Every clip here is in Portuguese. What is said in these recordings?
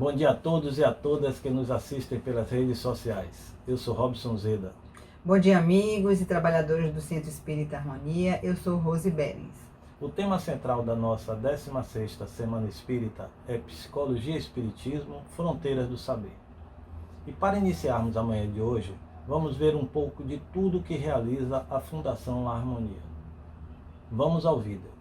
Bom dia a todos e a todas que nos assistem pelas redes sociais. Eu sou Robson Zeda. Bom dia, amigos e trabalhadores do Centro Espírita Harmonia. Eu sou Rose Berens. O tema central da nossa 16ª Semana Espírita é Psicologia e Espiritismo, Fronteiras do Saber. E para iniciarmos a manhã de hoje, vamos ver um pouco de tudo que realiza a Fundação Lar Harmonia. Vamos ao vídeo.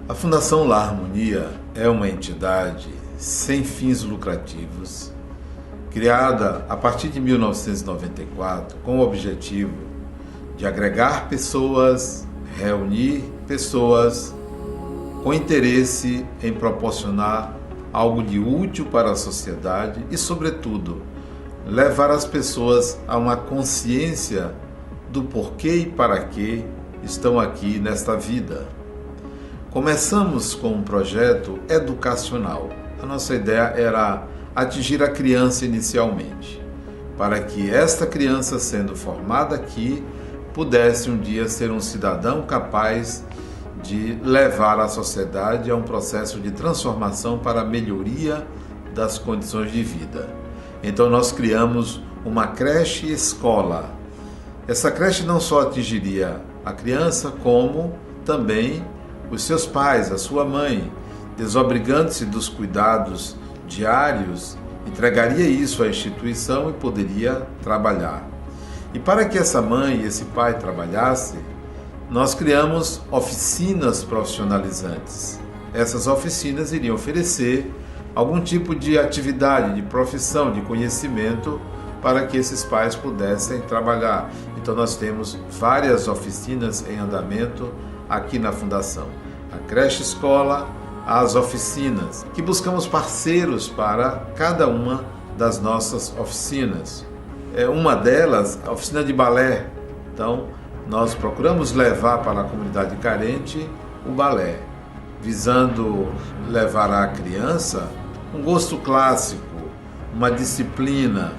A Fundação Lar Harmonia é uma entidade sem fins lucrativos, criada a partir de 1994 com o objetivo de agregar pessoas, reunir pessoas com interesse em proporcionar algo de útil para a sociedade e, sobretudo, levar as pessoas a uma consciência do porquê e para que estão aqui nesta vida. Começamos com um projeto educacional. A nossa ideia era atingir a criança inicialmente, para que esta criança, sendo formada aqui, pudesse um dia ser um cidadão capaz de levar a sociedade a um processo de transformação para a melhoria das condições de vida. Então nós criamos uma creche escola. Essa creche não só atingiria a criança, como também os seus pais, a sua mãe, desobrigando-se dos cuidados diários, entregaria isso à instituição e poderia trabalhar. E para que essa mãe e esse pai trabalhassem, nós criamos oficinas profissionalizantes. Essas oficinas iriam oferecer algum tipo de atividade, de profissão, de conhecimento para que esses pais pudessem trabalhar. Então nós temos várias oficinas em andamento aqui na Fundação. A creche escola, as oficinas, que buscamos parceiros para cada uma das nossas oficinas. Uma delas, a oficina de balé. Então, nós procuramos levar para a comunidade carente o balé, visando levar à criança um gosto clássico, uma disciplina,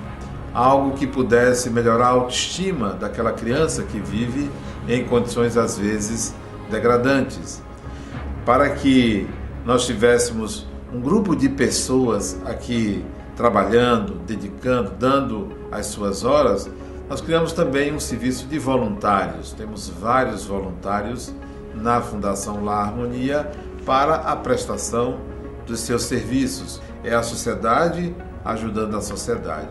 algo que pudesse melhorar a autoestima daquela criança que vive em condições às vezes degradantes, para que nós tivéssemos um grupo de pessoas aqui trabalhando, dedicando, dando as suas horas. Nós criamos também um serviço de voluntários. Temos vários voluntários na Fundação Lar Harmonia para a prestação dos seus serviços. É a sociedade ajudando a sociedade.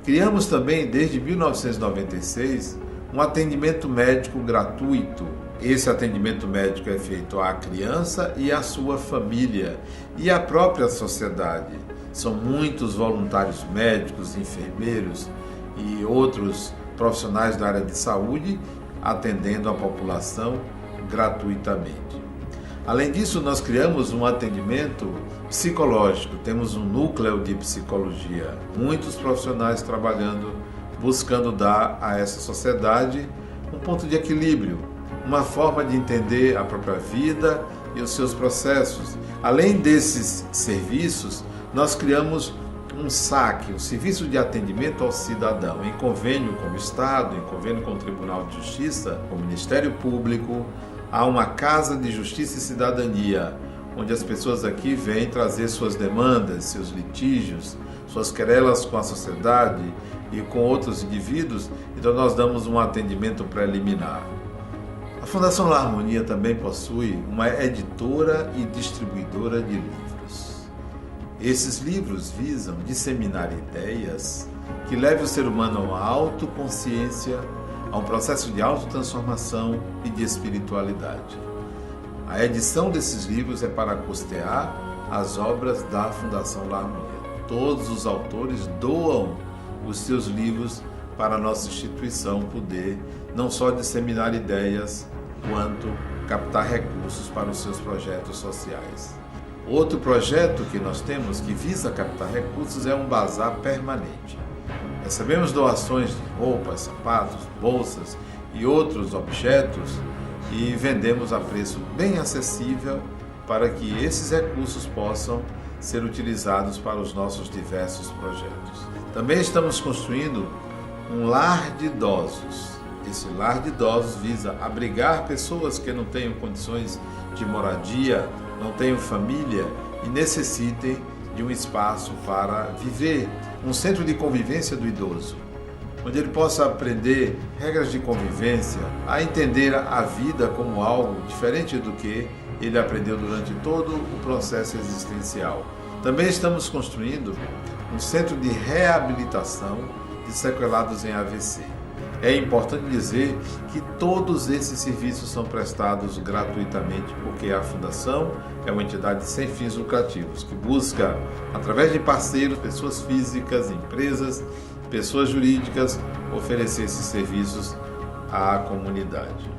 Criamos também, desde 1996, um atendimento médico gratuito. Esse atendimento médico é feito à criança e à sua família e à própria sociedade. São muitos voluntários médicos, enfermeiros e outros profissionais da área de saúde atendendo a população gratuitamente. Além disso, nós criamos um atendimento psicológico, temos um núcleo de psicologia, muitos profissionais trabalhando, buscando dar a essa sociedade um ponto de equilíbrio, uma forma de entender a própria vida e os seus processos. Além desses serviços, nós criamos um SAC, um Serviço de Atendimento ao Cidadão, em convênio com o Estado, em convênio com o Tribunal de Justiça, com o Ministério Público. Há uma Casa de Justiça e Cidadania, onde as pessoas aqui vêm trazer suas demandas, seus litígios, suas querelas com a sociedade e com outros indivíduos. Então nós damos um atendimento preliminar. A Fundação Lar Harmonia também possui uma editora e distribuidora de livros. Esses livros visam disseminar ideias que levem o ser humano a uma autoconsciência, a um processo de autotransformação e de espiritualidade. A edição desses livros é para custear as obras da Fundação Lar Harmonia. Todos os autores doam os seus livros para a nossa instituição poder não só disseminar ideias, quanto captar recursos para os seus projetos sociais. Outro projeto que nós temos que visa captar recursos é um bazar permanente. Recebemos doações de roupas, sapatos, bolsas e outros objetos e vendemos a preço bem acessível para que esses recursos possam ser utilizados para os nossos diversos projetos. Também estamos construindo um lar de idosos. Esse lar de idosos visa abrigar pessoas que não tenham condições de moradia não tenham família e necessitem de um espaço para viver, um centro de convivência do idoso, onde ele possa aprender regras de convivência, a entender a vida como algo diferente do que ele aprendeu durante todo o processo existencial. Também estamos construindo um centro de reabilitação de sequelados em AVC. É importante dizer que todos esses serviços são prestados gratuitamente, porque a Fundação é uma entidade sem fins lucrativos, que busca, através de parceiros, pessoas físicas, empresas, pessoas jurídicas, oferecer esses serviços à comunidade,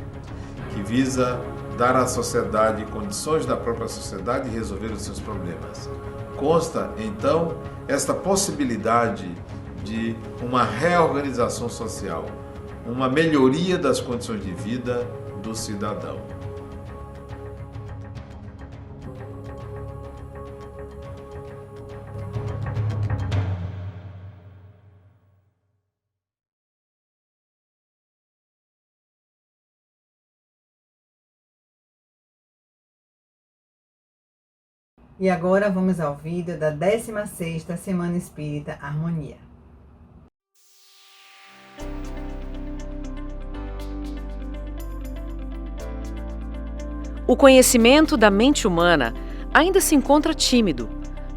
que visa dar à sociedade condições da própria sociedade e resolver os seus problemas. Consta, então, esta possibilidade de uma reorganização social, uma melhoria das condições de vida do cidadão. E agora vamos ao vídeo da 16ª Semana Espírita Harmonia. O conhecimento da mente humana ainda se encontra tímido,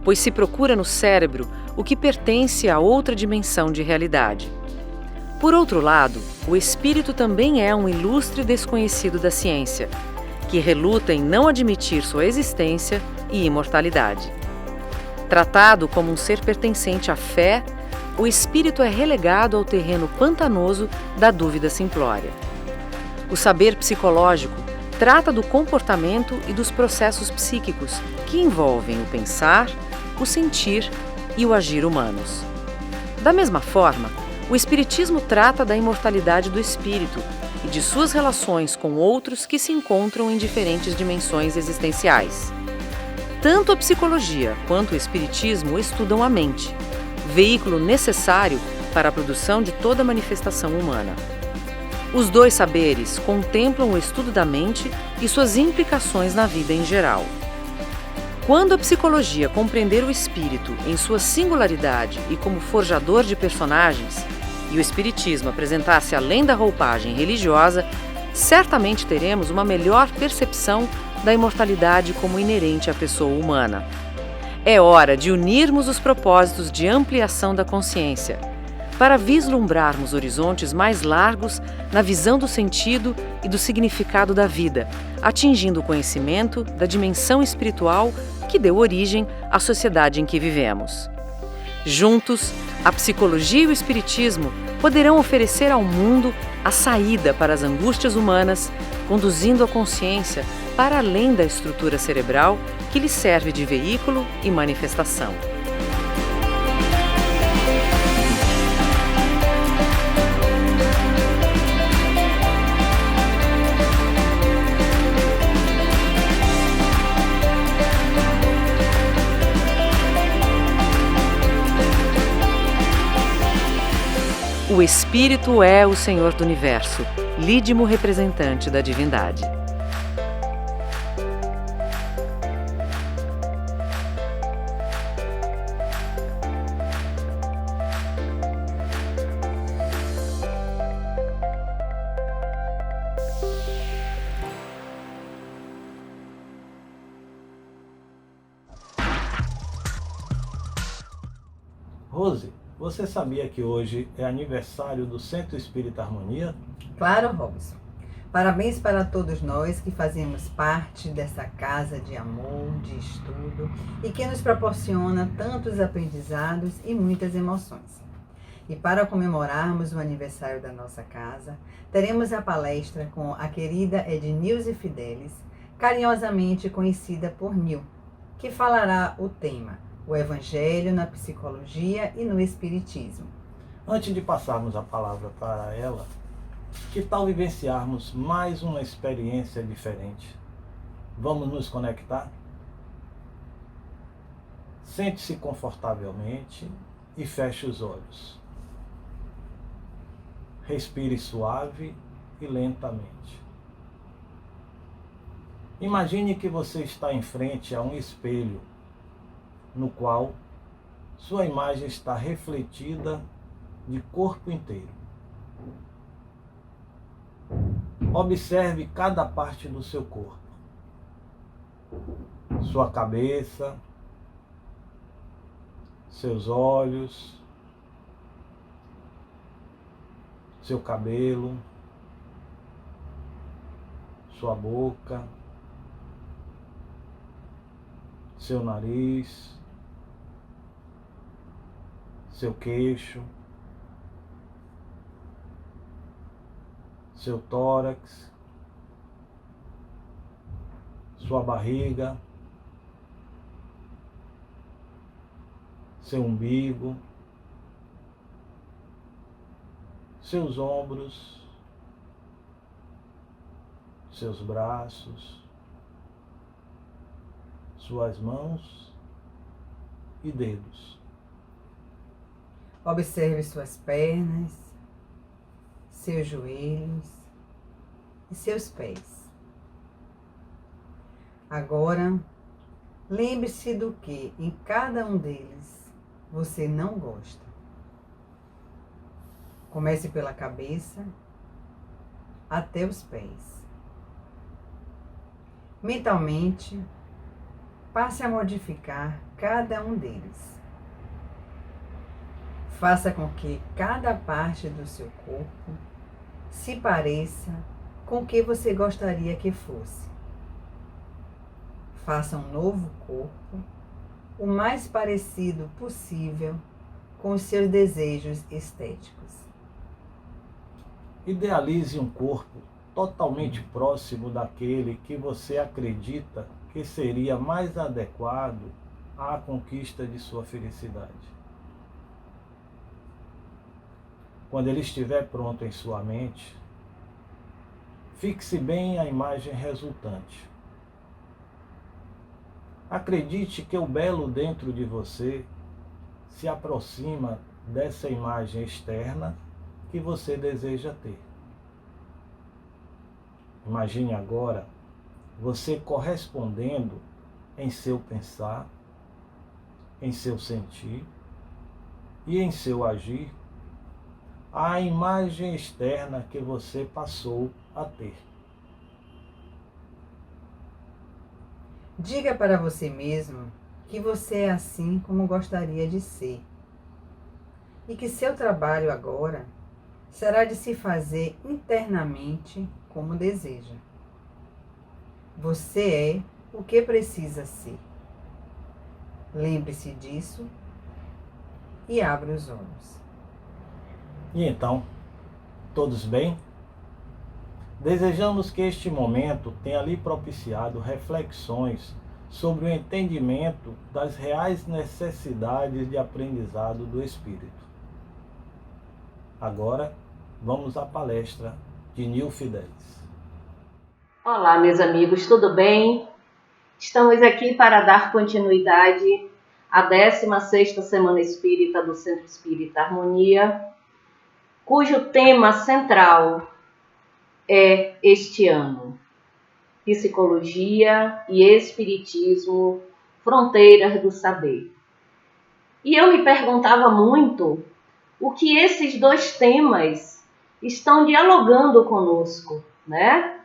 pois se procura no cérebro o que pertence a outra dimensão de realidade. Por outro lado, o espírito também é um ilustre desconhecido da ciência, que reluta em não admitir sua existência e imortalidade. Tratado como um ser pertencente à fé, o espírito é relegado ao terreno pantanoso da dúvida simplória. O saber psicológico trata do comportamento e dos processos psíquicos que envolvem o pensar, o sentir e o agir humanos. Da mesma forma, o Espiritismo trata da imortalidade do espírito e de suas relações com outros que se encontram em diferentes dimensões existenciais. Tanto a psicologia quanto o espiritismo estudam a mente, veículo necessário para a produção de toda manifestação humana. Os dois saberes contemplam o estudo da mente e suas implicações na vida em geral. Quando a psicologia compreender o espírito em sua singularidade e como forjador de personagens, e o espiritismo apresentar-se além da roupagem religiosa, certamente teremos uma melhor percepção da imortalidade como inerente à pessoa humana. É hora de unirmos os propósitos de ampliação da consciência, para vislumbrarmos horizontes mais largos na visão do sentido e do significado da vida, atingindo o conhecimento da dimensão espiritual que deu origem à sociedade em que vivemos. Juntos, a psicologia e o espiritismo poderão oferecer ao mundo a saída para as angústias humanas, conduzindo a consciência para além da estrutura cerebral que lhe serve de veículo e manifestação. O Espírito é o Senhor do Universo, lídimo representante da divindade. Rose, você sabia que hoje é aniversário do Centro Espírita Harmonia? Claro, Robson. Parabéns para todos nós que fazemos parte dessa casa de amor, de estudo e que nos proporciona tantos aprendizados e muitas emoções. E para comemorarmos o aniversário da nossa casa, teremos a palestra com a querida Ednilze Fidelis, carinhosamente conhecida por Nil, que falará o tema o Evangelho na Psicologia e no Espiritismo. Antes de passarmos a palavra para ela, que tal vivenciarmos mais uma experiência diferente? Vamos nos conectar? Sente-se confortavelmente e feche os olhos. Respire suave e lentamente. Imagine que você está em frente a um espelho, no qual sua imagem está refletida de corpo inteiro. Observe cada parte do seu corpo. Sua cabeça, seus olhos, seu cabelo, sua boca, seu nariz, seu queixo, seu tórax, sua barriga, seu umbigo, seus ombros, seus braços, suas mãos e dedos. Observe suas pernas, seus joelhos e seus pés. Agora, lembre-se do que em cada um deles você não gosta. Comece pela cabeça até os pés. Mentalmente, passe a modificar cada um deles. Faça com que cada parte do seu corpo se pareça com o que você gostaria que fosse. Faça um novo corpo, o mais parecido possível com os seus desejos estéticos. Idealize um corpo totalmente próximo daquele que você acredita que seria mais adequado à conquista de sua felicidade. Quando ele estiver pronto em sua mente, fixe bem a imagem resultante. Acredite que o belo dentro de você se aproxima dessa imagem externa que você deseja ter. Imagine agora você correspondendo em seu pensar, em seu sentir e em seu agir à imagem externa que você passou a ter. Diga para você mesmo que você é assim como gostaria de ser e que seu trabalho agora será de se fazer internamente como deseja. Você é o que precisa ser. Lembre-se disso e abra os olhos. E então, todos bem? Desejamos que este momento tenha lhe propiciado reflexões sobre o entendimento das reais necessidades de aprendizado do Espírito. Agora, vamos à palestra de Nil Fidelis. Olá, meus amigos, tudo bem? Estamos aqui para dar continuidade à 16ª Semana Espírita do Centro Espírita Harmonia, cujo tema central é este ano: Psicologia e Espiritismo, Fronteiras do Saber. E eu me perguntava muito o que esses dois temas estão dialogando conosco, né?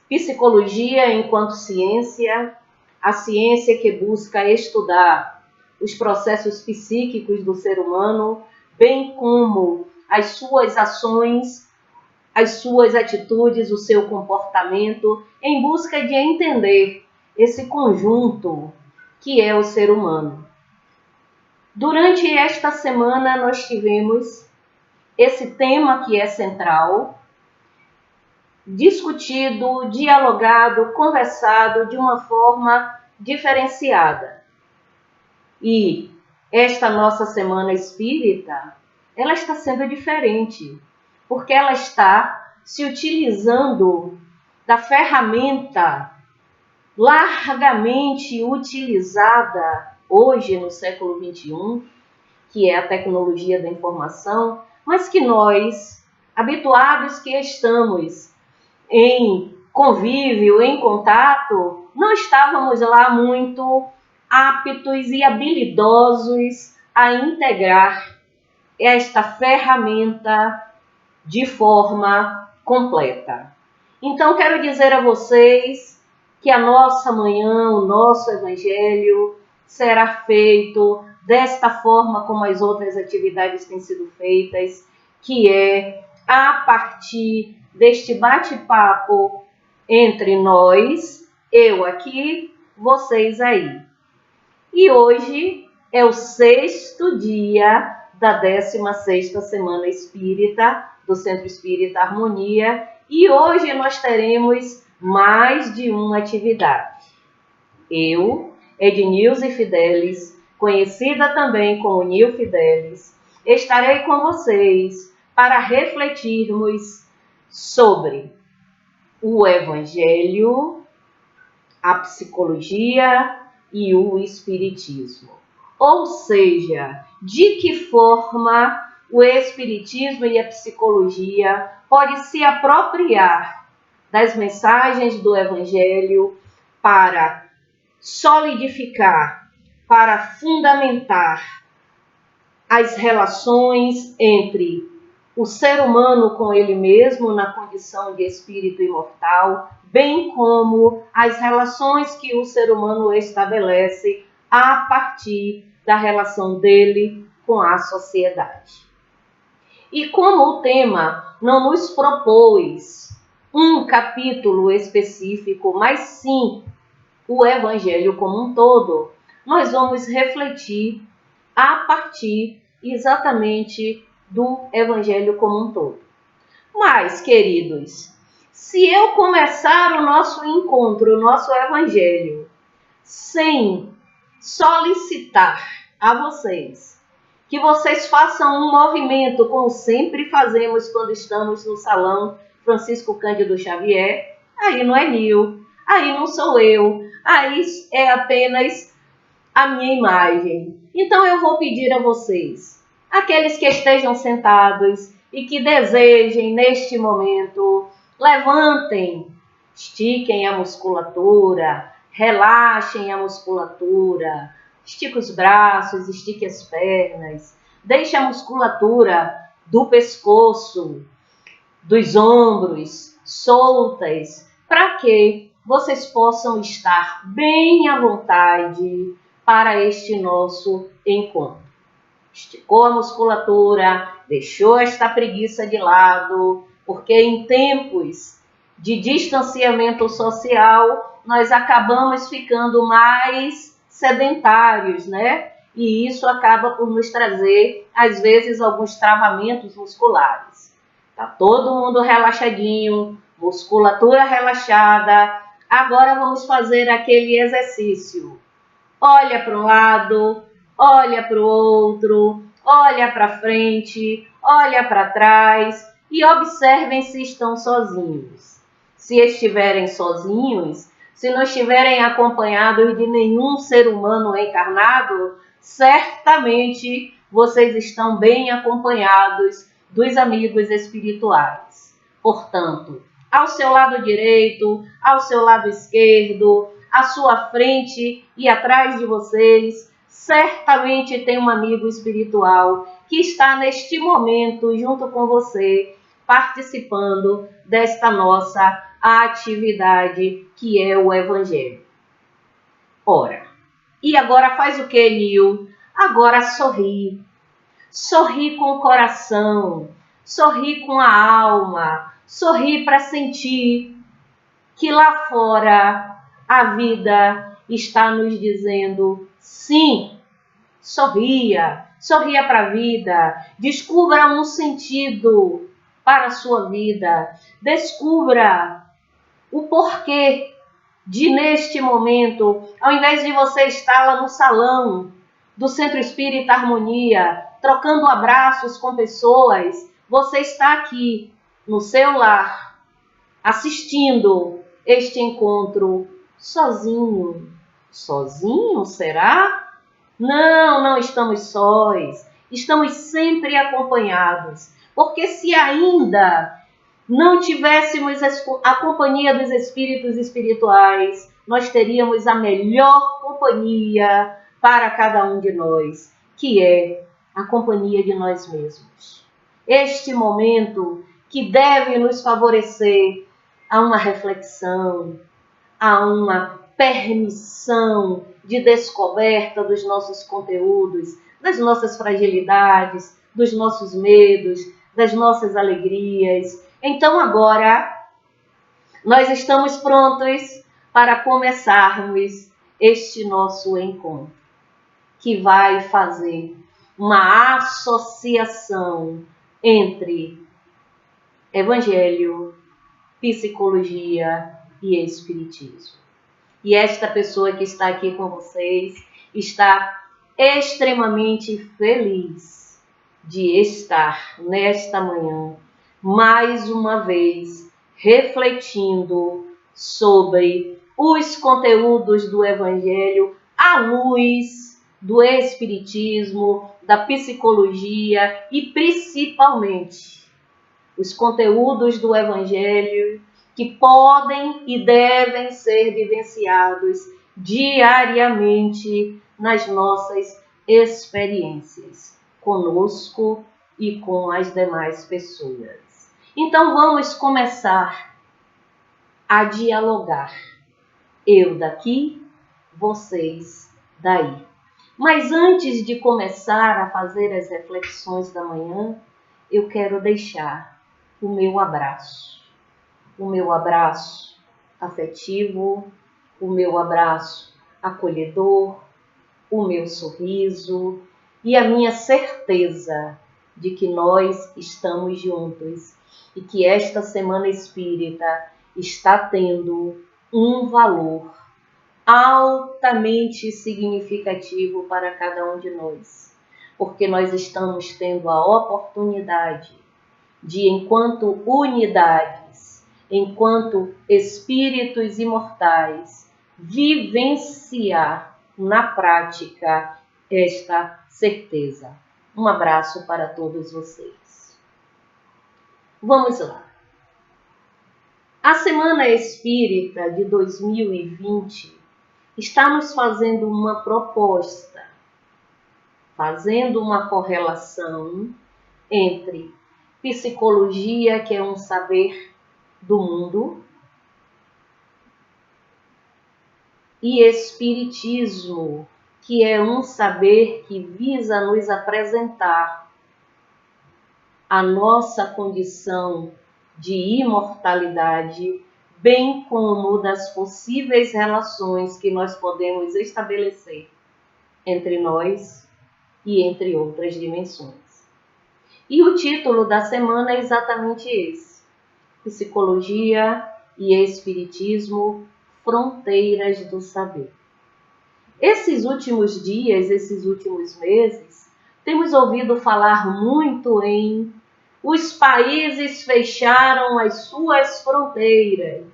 Psicologia enquanto ciência, a ciência que busca estudar os processos psíquicos do ser humano, bem como as suas ações, as suas atitudes, o seu comportamento, em busca de entender esse conjunto que é o ser humano. Durante esta semana nós tivemos esse tema que é central, discutido, dialogado, conversado de uma forma diferenciada. E esta nossa Semana Espírita, ela está sendo diferente, porque ela está se utilizando da ferramenta largamente utilizada hoje no século XXI, que é a tecnologia da informação, mas que nós, habituados que estamos em convívio, em contato, não estávamos lá muito aptos e habilidosos a integrar esta ferramenta de forma completa. Então, quero dizer a vocês que a nossa manhã, o nosso evangelho, será feito desta forma como as outras atividades têm sido feitas, que é a partir deste bate-papo entre nós, eu aqui, vocês aí. E hoje é o 6º dia da 16ª Semana Espírita do Centro Espírita Harmonia, e hoje nós teremos mais de uma atividade. Eu, Ednilze Fidelis, conhecida também como Nil Fidelis, estarei com vocês para refletirmos sobre o Evangelho, a psicologia e o Espiritismo. Ou seja, de que forma o Espiritismo e a psicologia podem se apropriar das mensagens do Evangelho para solidificar, para fundamentar as relações entre o ser humano com ele mesmo na condição de espírito imortal, bem como as relações que o ser humano estabelece a partir da relação dele com a sociedade. E como o tema não nos propôs um capítulo específico, mas sim o Evangelho como um todo, nós vamos refletir a partir exatamente do Evangelho como um todo. Mas, queridos, se eu começar o nosso encontro, o nosso Evangelho, sem solicitar a vocês que vocês façam um movimento, como sempre fazemos quando estamos no Salão Francisco Cândido Xavier, aí não é Nil, aí não sou eu, aí é apenas a minha imagem. Então eu vou pedir a vocês, aqueles que estejam sentados e que desejem neste momento, levantem, estiquem a musculatura, relaxem a musculatura, estique os braços, estique as pernas, deixe a musculatura do pescoço, dos ombros soltas, para que vocês possam estar bem à vontade para este nosso encontro. Esticou a musculatura, deixou esta preguiça de lado, porque em tempos de distanciamento social, nós acabamos ficando mais sedentários, né? E isso acaba por nos trazer, às vezes, alguns travamentos musculares. Tá todo mundo relaxadinho, musculatura relaxada. Agora vamos fazer aquele exercício. Olha para um lado, olha para o outro, olha para frente, olha para trás e observem se estão sozinhos. Se estiverem sozinhos, se não estiverem acompanhados de nenhum ser humano encarnado, certamente vocês estão bem acompanhados dos amigos espirituais. Portanto, ao seu lado direito, ao seu lado esquerdo, à sua frente e atrás de vocês, certamente tem um amigo espiritual que está neste momento junto com você, participando desta nossa atividade que é o Evangelho. Ora, e agora faz o que, Nil? Agora sorri. Sorri com o coração, sorri com a alma, sorri para sentir que lá fora a vida está nos dizendo sim. Sorria, sorria para a vida, descubra um sentido para a sua vida, descubra o porquê de, neste momento, ao invés de você estar lá no salão do Centro Espírita Harmonia, trocando abraços com pessoas, você está aqui no seu lar, assistindo este encontro sozinho. Sozinho, será? Não, não estamos sós. Estamos sempre acompanhados. Porque se ainda não tivéssemos a companhia dos espíritos espirituais, nós teríamos a melhor companhia para cada um de nós, que é a companhia de nós mesmos. Este momento que deve nos favorecer a uma reflexão, a uma permissão de descoberta dos nossos conteúdos, das nossas fragilidades, dos nossos medos, das nossas alegrias. Então agora nós estamos prontos para começarmos este nosso encontro, que vai fazer uma associação entre Evangelho, psicologia e espiritismo. E esta pessoa que está aqui com vocês está extremamente feliz de estar nesta manhã, mais uma vez, refletindo sobre os conteúdos do Evangelho à luz do espiritismo, da psicologia e principalmente os conteúdos do Evangelho que podem e devem ser vivenciados diariamente nas nossas experiências, conosco e com as demais pessoas. Então vamos começar a dialogar. Eu daqui, vocês daí. Mas antes de começar a fazer as reflexões da manhã, eu quero deixar o meu abraço afetivo, o meu abraço acolhedor, o meu sorriso e a minha certeza de que nós estamos juntos e que esta Semana Espírita está tendo um valor altamente significativo para cada um de nós, porque nós estamos tendo a oportunidade de, enquanto unidades, enquanto espíritos imortais, vivenciar na prática esta certeza. Um abraço para todos vocês. Vamos lá. A Semana Espírita de 2020 está nos fazendo uma proposta, fazendo uma correlação entre psicologia, que é um saber do mundo, e espiritismo, que é um saber que visa nos apresentar a nossa condição de imortalidade, bem como das possíveis relações que nós podemos estabelecer entre nós e entre outras dimensões. E o título da semana é exatamente esse: Psicologia e Espiritismo, Fronteiras do Saber. Esses últimos dias, esses últimos meses, temos ouvido falar muito em os países fecharam as suas fronteiras.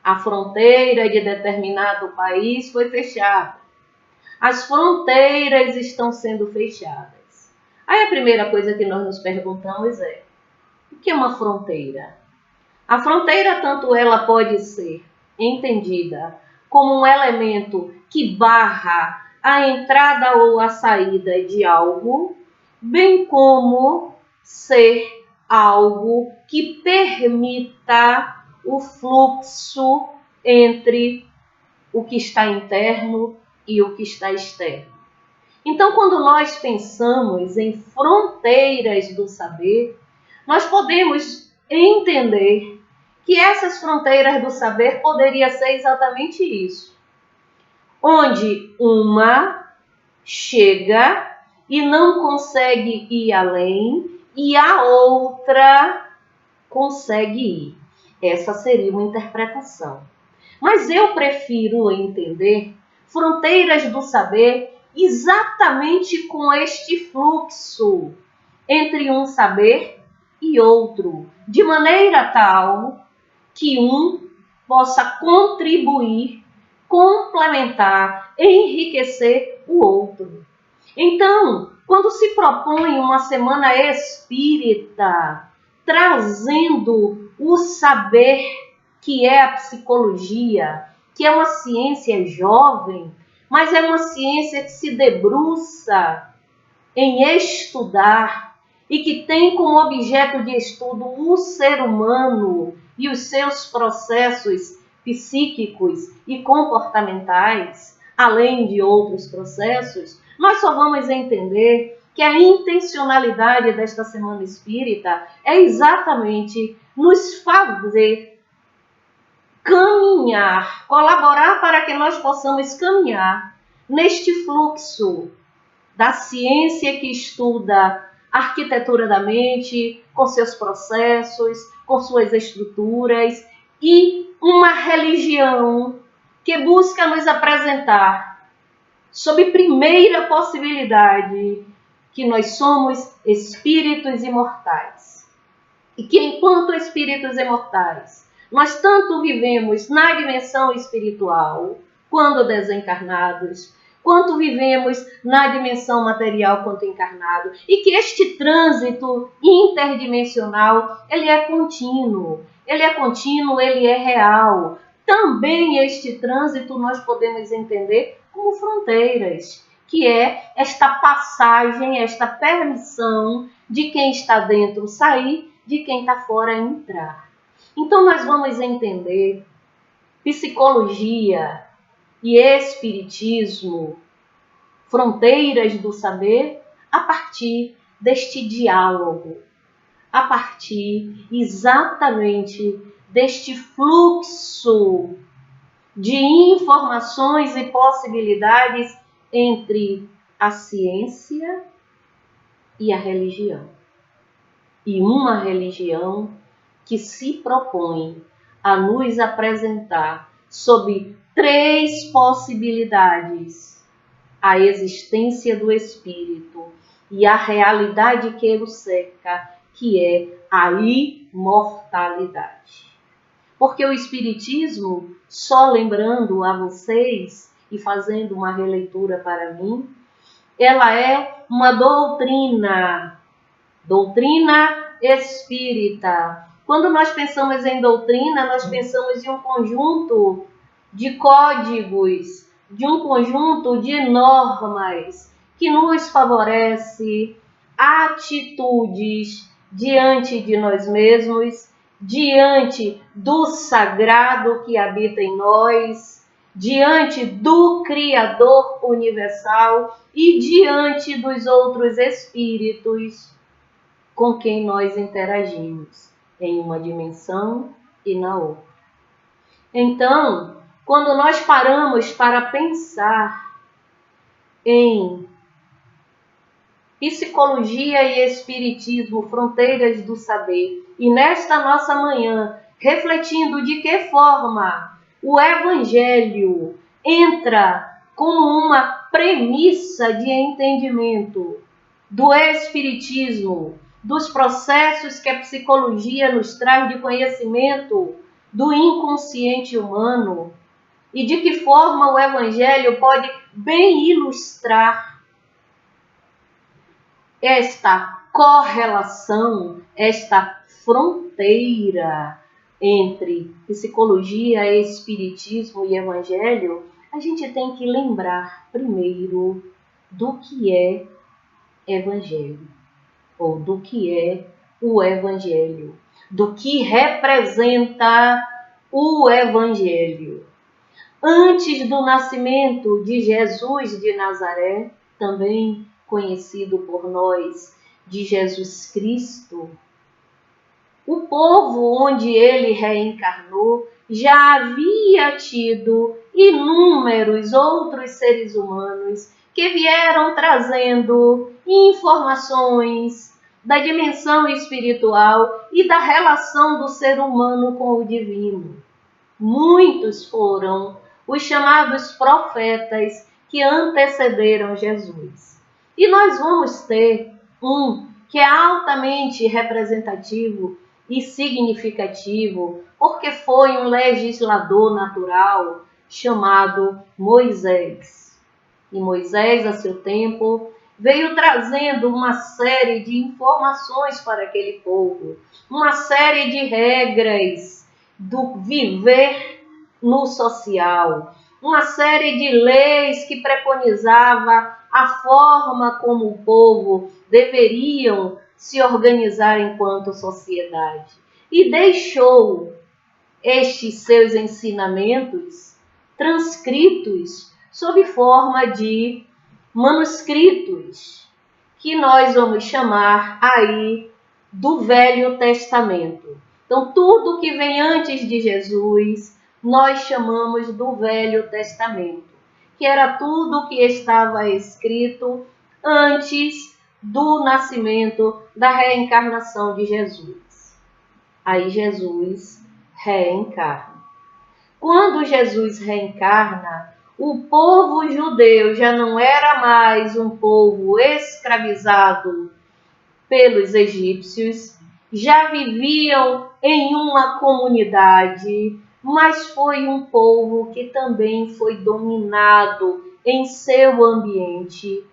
A fronteira de determinado país foi fechada. As fronteiras estão sendo fechadas. Aí a primeira coisa que nós nos perguntamos é: o que é uma fronteira? A fronteira, tanto ela pode ser entendida como um elemento que barra a entrada ou a saída de algo, bem como ser algo que permita o fluxo entre o que está interno e o que está externo. Então, quando nós pensamos em fronteiras do saber, nós podemos entender que essas fronteiras do saber poderia ser exatamente isso, onde uma chega e não consegue ir além e a outra consegue ir. Essa seria uma interpretação. Mas eu prefiro entender fronteiras do saber exatamente com este fluxo entre um saber e outro, de maneira tal que um possa contribuir, complementar, enriquecer o outro. Então, quando se propõe uma semana espírita, trazendo o saber que é a psicologia, que é uma ciência jovem, mas é uma ciência que se debruça em estudar e que tem como objeto de estudo o ser humano e os seus processos psíquicos e comportamentais, além de outros processos, nós só vamos entender que a intencionalidade desta Semana Espírita é exatamente nos fazer caminhar, colaborar para que nós possamos caminhar neste fluxo da ciência que estuda a arquitetura da mente, com seus processos, com suas estruturas, e uma religião que busca nos apresentar, sob primeira possibilidade, que nós somos espíritos imortais. E que enquanto espíritos imortais, nós tanto vivemos na dimensão espiritual, quando desencarnados, quanto vivemos na dimensão material quanto encarnado, e que este trânsito interdimensional, ele é contínuo, ele é real. Também este trânsito nós podemos entender como fronteiras, que é esta passagem, esta permissão de quem está dentro sair, de quem está fora entrar. Então nós vamos entender psicologia e espiritismo, fronteiras do saber, a partir deste diálogo, a partir exatamente deste fluxo de informações e possibilidades entre a ciência e a religião. E uma religião que se propõe a nos apresentar sob 3 possibilidades: a existência do espírito e a realidade que o cerca, que é a imortalidade. Porque o espiritismo, só lembrando a vocês e fazendo uma releitura para mim, ela é uma doutrina espírita. Quando nós pensamos em doutrina, nós pensamos em um conjunto de códigos, de um conjunto de normas que nos favorece atitudes diante de nós mesmos, diante do sagrado que habita em nós, diante do Criador universal e diante dos outros espíritos com quem nós interagimos em uma dimensão e na outra. Então, quando nós paramos para pensar em psicologia e espiritismo, fronteiras do saber, e nesta nossa manhã, refletindo de que forma o Evangelho entra como uma premissa de entendimento do espiritismo, dos processos que a psicologia nos traz de conhecimento do inconsciente humano, e de que forma o Evangelho pode bem ilustrar esta correlação, esta fronteira entre psicologia, espiritismo e Evangelho, a gente tem que lembrar primeiro do que é Evangelho, ou do que é o Evangelho, do que representa o Evangelho. Antes do nascimento de Jesus de Nazaré, também conhecido por nós de Jesus Cristo, o povo onde ele reencarnou já havia tido inúmeros outros seres humanos que vieram trazendo informações da dimensão espiritual e da relação do ser humano com o divino. Muitos foram os chamados profetas que antecederam Jesus. E nós vamos ter um que é altamente representativo e significativo, porque foi um legislador natural chamado Moisés. E Moisés, a seu tempo, veio trazendo uma série de informações para aquele povo, uma série de regras do viver no social, uma série de leis que preconizava a forma como o povo deveriam se organizar enquanto sociedade. E deixou estes seus ensinamentos transcritos sob forma de manuscritos, que nós vamos chamar aí do Velho Testamento. Então, tudo que vem antes de Jesus, nós chamamos do Velho Testamento, que era tudo que estava escrito antes do nascimento, da reencarnação de Jesus. Aí Jesus reencarna. Quando Jesus reencarna, o povo judeu já não era mais um povo escravizado pelos egípcios, já viviam em uma comunidade, mas foi um povo que também foi dominado em seu ambiente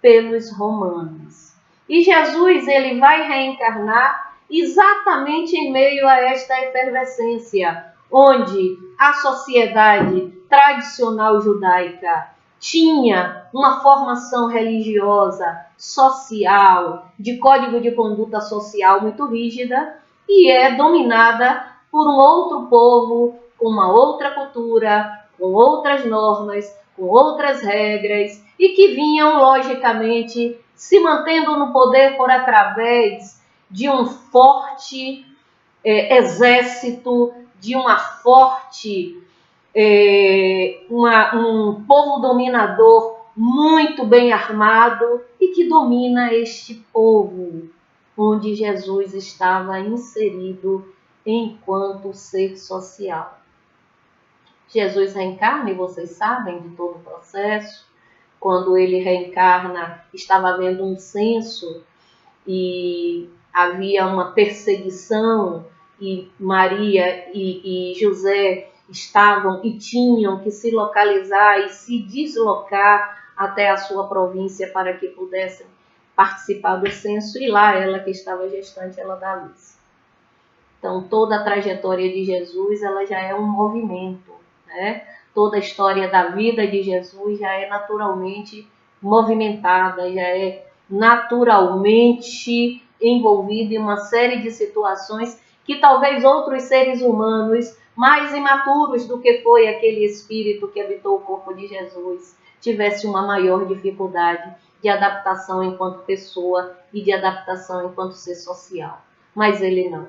pelos romanos. E Jesus, ele vai reencarnar exatamente em meio a esta efervescência, onde a sociedade tradicional judaica tinha uma formação religiosa, social, de código de conduta social muito rígida e é dominada por um outro povo, com uma outra cultura, com outras normas, com outras regras e que vinham, logicamente, se mantendo no poder por através de um forte exército, de uma forte, um povo dominador muito bem armado e que domina este povo, onde Jesus estava inserido enquanto ser social. Jesus reencarna, e vocês sabem de todo o processo. Quando ele reencarna, estava havendo um censo e havia uma perseguição e Maria e José estavam e tinham que se localizar e se deslocar até a sua província para que pudessem participar do censo, e lá ela que estava gestante, ela dá luz. Então toda a trajetória de Jesus, ela já é um movimento, né? Toda a história da vida de Jesus já é naturalmente movimentada, já é naturalmente envolvida em uma série de situações que talvez outros seres humanos mais imaturos do que foi aquele espírito que habitou o corpo de Jesus tivesse uma maior dificuldade de adaptação enquanto pessoa e de adaptação enquanto ser social. Mas ele não.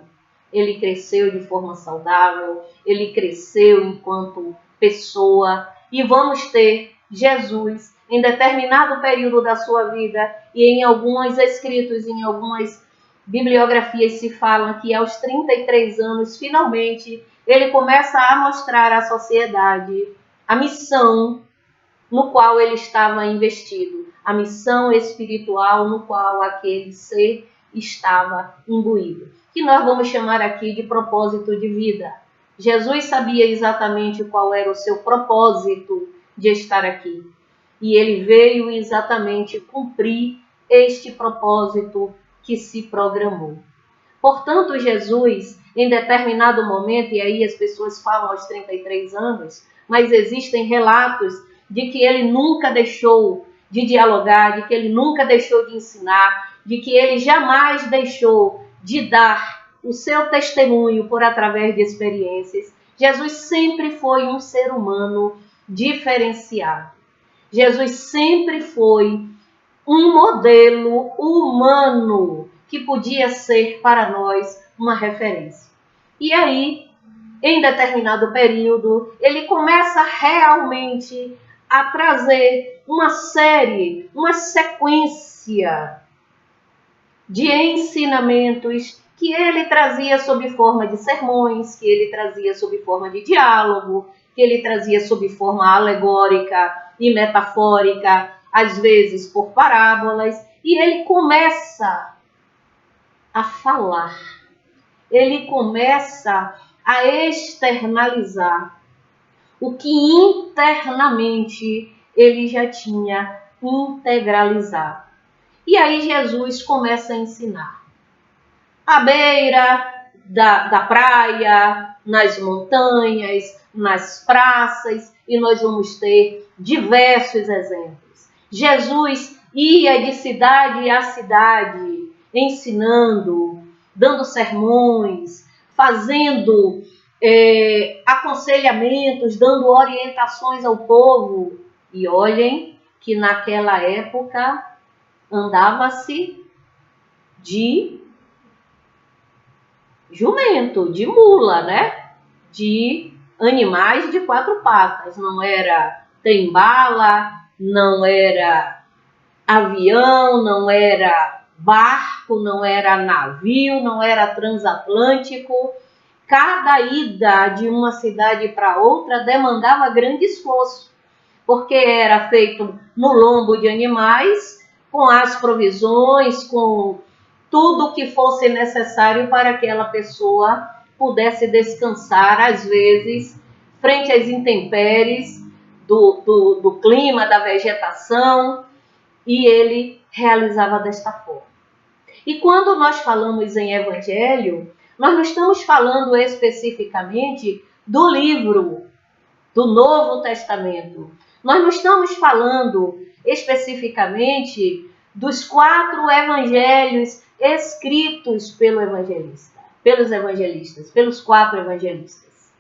Ele cresceu de forma saudável, ele cresceu enquanto pessoa, e vamos ter Jesus em determinado período da sua vida, e em alguns escritos, em algumas bibliografias se fala que aos 33 anos, finalmente, ele começa a mostrar à sociedade a missão no qual ele estava investido, a missão espiritual no qual aquele ser estava imbuído, que nós vamos chamar aqui de propósito de vida. Jesus sabia exatamente qual era o seu propósito de estar aqui. E ele veio exatamente cumprir este propósito que se programou. Portanto, Jesus, em determinado momento, e aí as pessoas falam aos 33 anos, mas existem relatos de que ele nunca deixou de dialogar, de que ele nunca deixou de ensinar, de que ele jamais deixou de dar o seu testemunho por através de experiências. Jesus sempre foi um ser humano diferenciado. Jesus sempre foi um modelo humano que podia ser para nós uma referência. E aí, em determinado período, ele começa realmente a trazer uma série, uma sequência de ensinamentos que ele trazia sob forma de sermões, que ele trazia sob forma de diálogo, que ele trazia sob forma alegórica e metafórica, às vezes por parábolas, e ele começa a falar, ele começa a externalizar o que internamente ele já tinha integralizado. E aí Jesus começa a ensinar. À beira da praia, nas montanhas, nas praças, e nós vamos ter diversos exemplos. Jesus ia de cidade a cidade, ensinando, dando sermões, fazendo aconselhamentos, dando orientações ao povo. E olhem que naquela época andava-se de jumento, de mula, né? De animais de 4 patas. Não era trem-bala, não era avião, não era barco, não era navio, não era transatlântico. Cada ida de uma cidade para outra demandava grande esforço, porque era feito no lombo de animais, com as provisões, com tudo que fosse necessário para que aquela pessoa pudesse descansar, às vezes, frente às intempéries do clima, da vegetação, e ele realizava desta forma. E quando nós falamos em Evangelho, nós não estamos falando especificamente do livro do Novo Testamento. Nós não estamos falando especificamente dos 4 evangelhos escritos pelos evangelistas, pelos 4 evangelistas.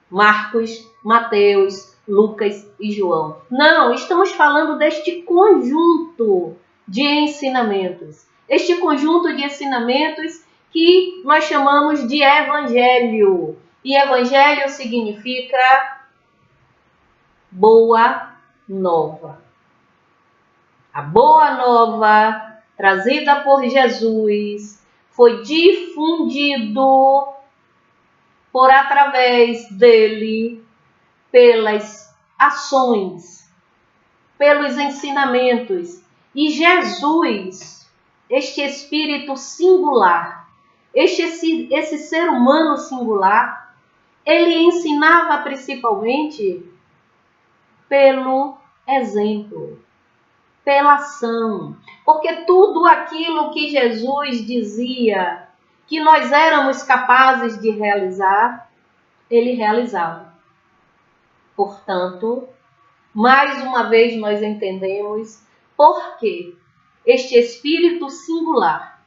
Marcos, Mateus, Lucas e João. Não, estamos falando deste conjunto de ensinamentos. Este conjunto de ensinamentos que nós chamamos de evangelho. E evangelho significa boa nova. A boa nova trazida por Jesus foi difundido por através dele pelas ações, pelos ensinamentos. E Jesus, este espírito singular, esse ser humano singular, ele ensinava principalmente pelo exemplo, pela ação. Porque tudo aquilo que Jesus dizia que nós éramos capazes de realizar, ele realizava. Portanto, mais uma vez nós entendemos por que este espírito singular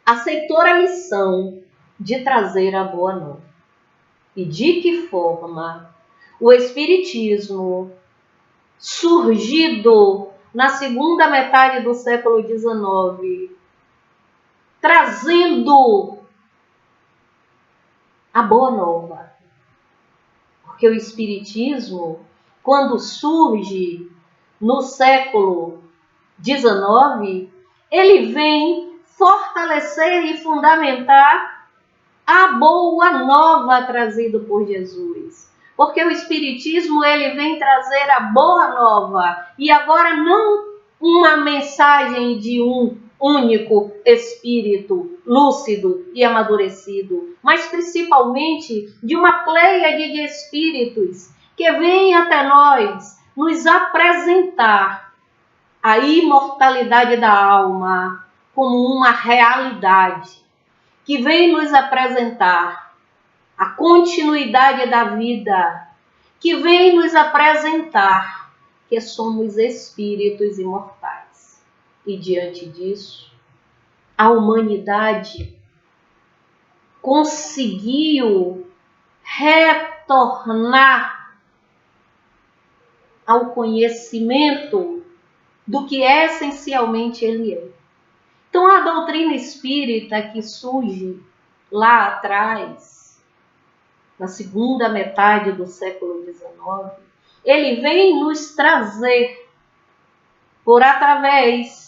aceitou a missão de trazer a boa nova. E de que forma o Espiritismo, surgido na segunda metade do século XIX, trazendo a boa nova. Porque o Espiritismo, quando surge no século XIX, ele vem fortalecer e fundamentar a boa nova trazida por Jesus. Porque o Espiritismo, ele vem trazer a boa nova. E agora não uma mensagem de um único espírito lúcido e amadurecido, mas principalmente de uma pleiade de espíritos que vêm até nós nos apresentar a imortalidade da alma como uma realidade, que vem nos apresentar a continuidade da vida, que vem nos apresentar que somos espíritos imortais. E diante disso, a humanidade conseguiu retornar ao conhecimento do que essencialmente ele é. Então, a doutrina espírita que surge lá atrás, na segunda metade do século XIX, ele vem nos trazer, por através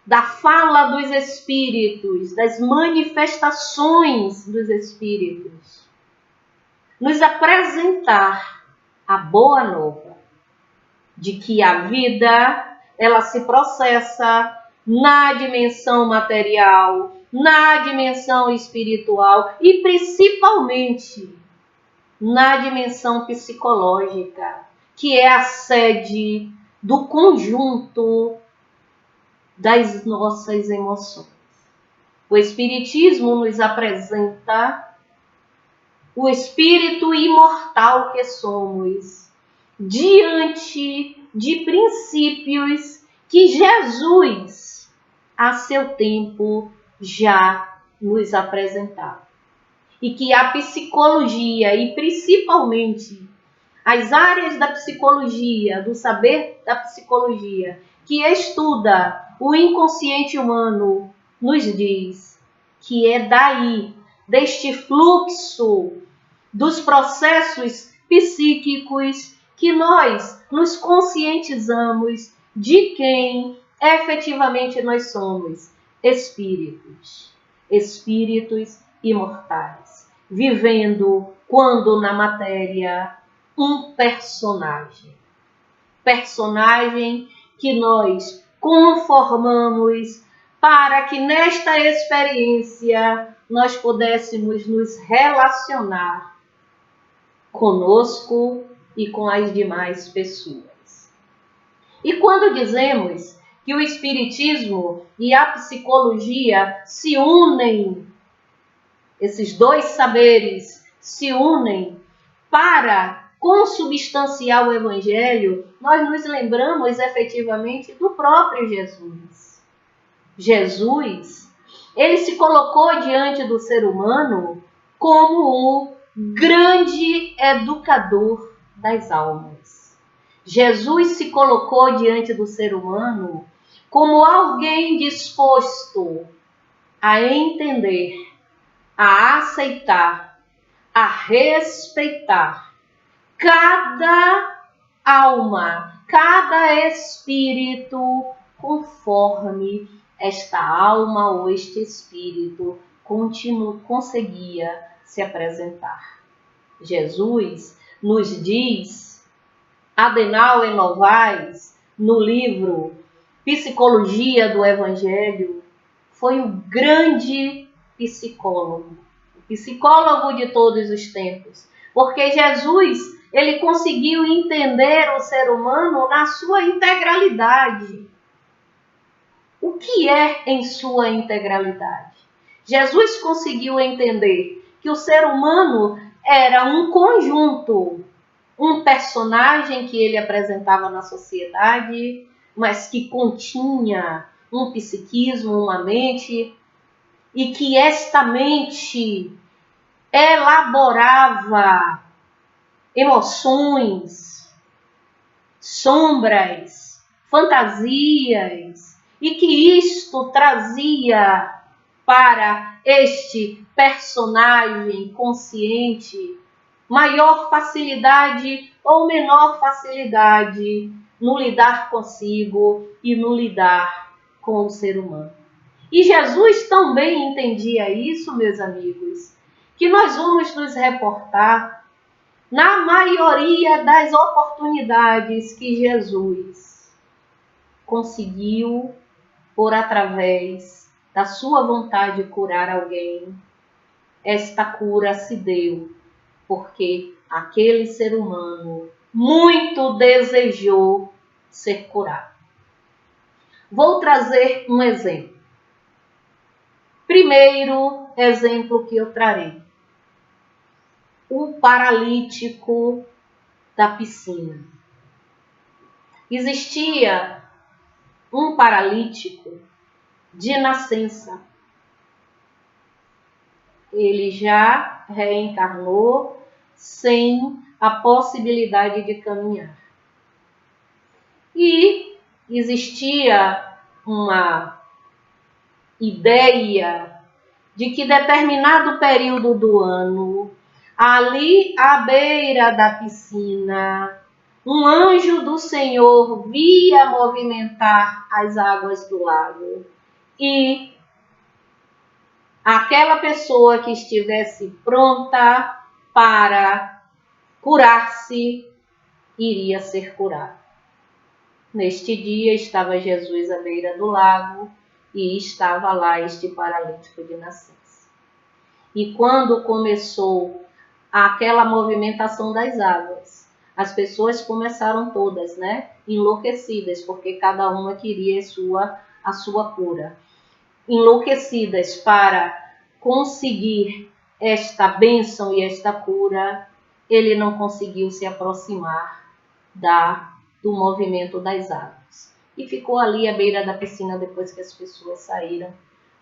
da fala dos espíritos, das manifestações dos espíritos, nos apresentar a boa nova de que a vida, ela se processa na dimensão material, na dimensão espiritual e principalmente na dimensão psicológica, que é a sede do conjunto das nossas emoções. O Espiritismo nos apresenta o espírito imortal que somos, diante de princípios que Jesus, a seu tempo, já nos apresentava. E que a psicologia, e principalmente as áreas da psicologia, do saber da psicologia, que estuda o inconsciente humano, nos diz que é daí, deste fluxo dos processos psíquicos, que nós nos conscientizamos de quem efetivamente nós somos: espíritos, espíritos imortais, vivendo, quando na matéria, um personagem que nós conformamos para que nesta experiência nós pudéssemos nos relacionar conosco e com as demais pessoas. E quando dizemos que o Espiritismo e a psicologia se unem, esses dois saberes se unem para consubstanciar o Evangelho, nós nos lembramos efetivamente do próprio Jesus. Jesus, ele se colocou diante do ser humano como o grande educador das almas. Jesus se colocou diante do ser humano como alguém disposto a entender, a aceitar, a respeitar cada alma, cada espírito, conforme esta alma ou este espírito conseguia se apresentar. Jesus nos diz, Adenauer Novaes, no livro Psicologia do Evangelho, foi o grande psicólogo, o psicólogo de todos os tempos, porque Jesus, ele conseguiu entender o ser humano na sua integralidade. O que é em sua integralidade? Jesus conseguiu entender que o ser humano era um conjunto, um personagem que ele apresentava na sociedade, mas que continha um psiquismo, uma mente, e que esta mente elaborava emoções, sombras, fantasias, e que isto trazia para este personagem consciente maior facilidade ou menor facilidade no lidar consigo e no lidar com o ser humano. E Jesus também entendia isso, meus amigos, que nós vamos nos reportar na maioria das oportunidades que Jesus conseguiu, por através da sua vontade, curar alguém. Esta cura se deu porque aquele ser humano muito desejou ser curado. Vou trazer um exemplo. Primeiro exemplo que eu trarei: o paralítico da piscina. Existia um paralítico de nascença. Ele já reencarnou sem a possibilidade de caminhar. E existia uma ideia de que determinado período do ano, ali à beira da piscina, um anjo do Senhor via movimentar as águas do lago e aquela pessoa que estivesse pronta para curar-se iria ser curada. Neste dia estava Jesus à beira do lago e estava lá este paralítico de nascença. E quando começou aquela movimentação das águas, as pessoas começaram todas, enlouquecidas, porque cada uma queria sua a sua cura. Enlouquecidas para conseguir esta bênção e esta cura, ele não conseguiu se aproximar do movimento das águas. E ficou ali à beira da piscina depois que as pessoas saíram,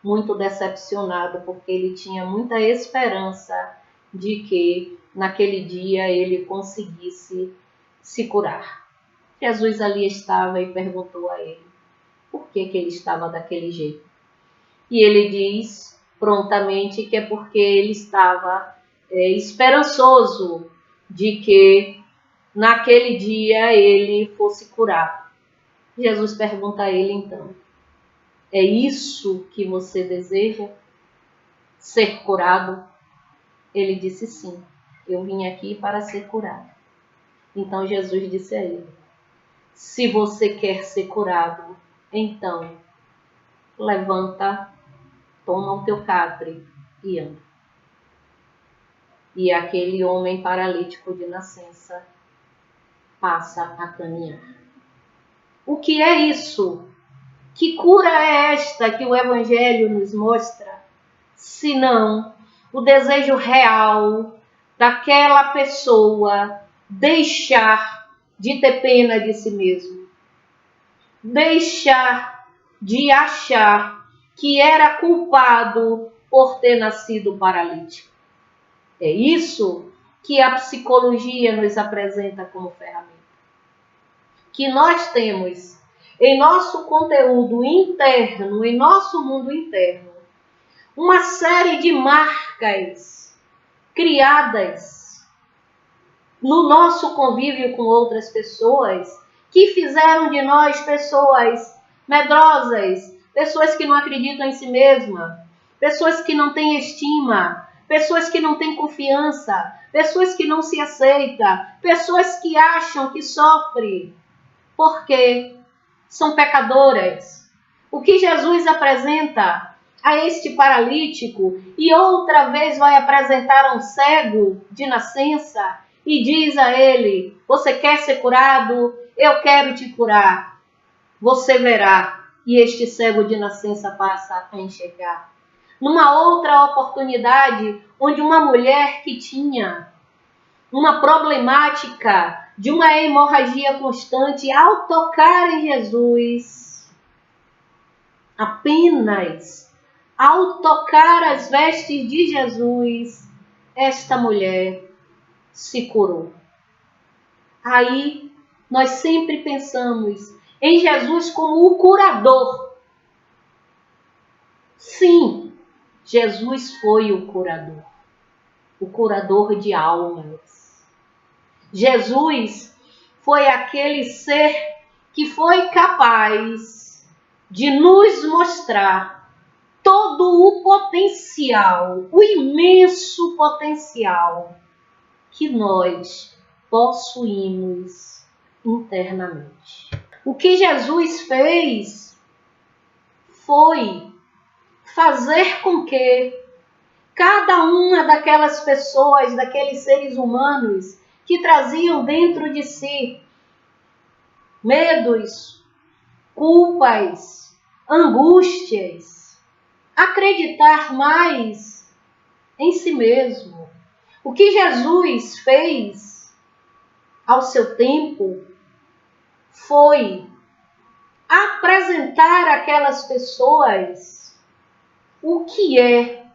muito decepcionado, porque ele tinha muita esperança de que naquele dia ele conseguisse se curar. Jesus ali estava e perguntou a ele por que ele estava daquele jeito. E ele diz prontamente que é porque ele estava esperançoso de que naquele dia ele fosse curado. Jesus pergunta a ele então: é isso que você deseja? Ser curado? Ele disse sim, eu vim aqui para ser curado. Então Jesus disse a ele: se você quer ser curado, então levanta, toma o teu catre e anda. E aquele homem paralítico de nascença passa a caminhar. O que é isso? Que cura é esta que o Evangelho nos mostra? Senão o desejo real daquela pessoa deixar de ter pena de si mesmo. Deixar de achar que era culpado por ter nascido paralítico. É isso que a psicologia nos apresenta como ferramenta. Que nós temos em nosso conteúdo interno, em nosso mundo interno, uma série de marcas criadas no nosso convívio com outras pessoas que fizeram de nós pessoas medrosas, pessoas que não acreditam em si mesma, pessoas que não têm estima, pessoas que não têm confiança, pessoas que não se aceitam, pessoas que acham que sofrem porque são pecadoras. O que Jesus apresenta a este paralítico e outra vez vai apresentar a um cego de nascença e diz a ele: você quer ser curado? Eu quero te curar. Você verá. E este cego de nascença passa a enxergar. Numa outra oportunidade, onde uma mulher que tinha uma problemática de uma hemorragia constante, ao tocar em Jesus, apenas ao tocar as vestes de Jesus, esta mulher se curou. Aí nós sempre pensamos em Jesus como o curador. Sim, Jesus foi o curador de almas. Jesus foi aquele ser que foi capaz de nos mostrar todo o potencial, o imenso potencial que nós possuímos internamente. O que Jesus fez foi fazer com que cada uma daquelas pessoas, daqueles seres humanos que traziam dentro de si medos, culpas, angústias, acreditar mais em si mesmo. O que Jesus fez ao seu tempo foi apresentar àquelas pessoas o que é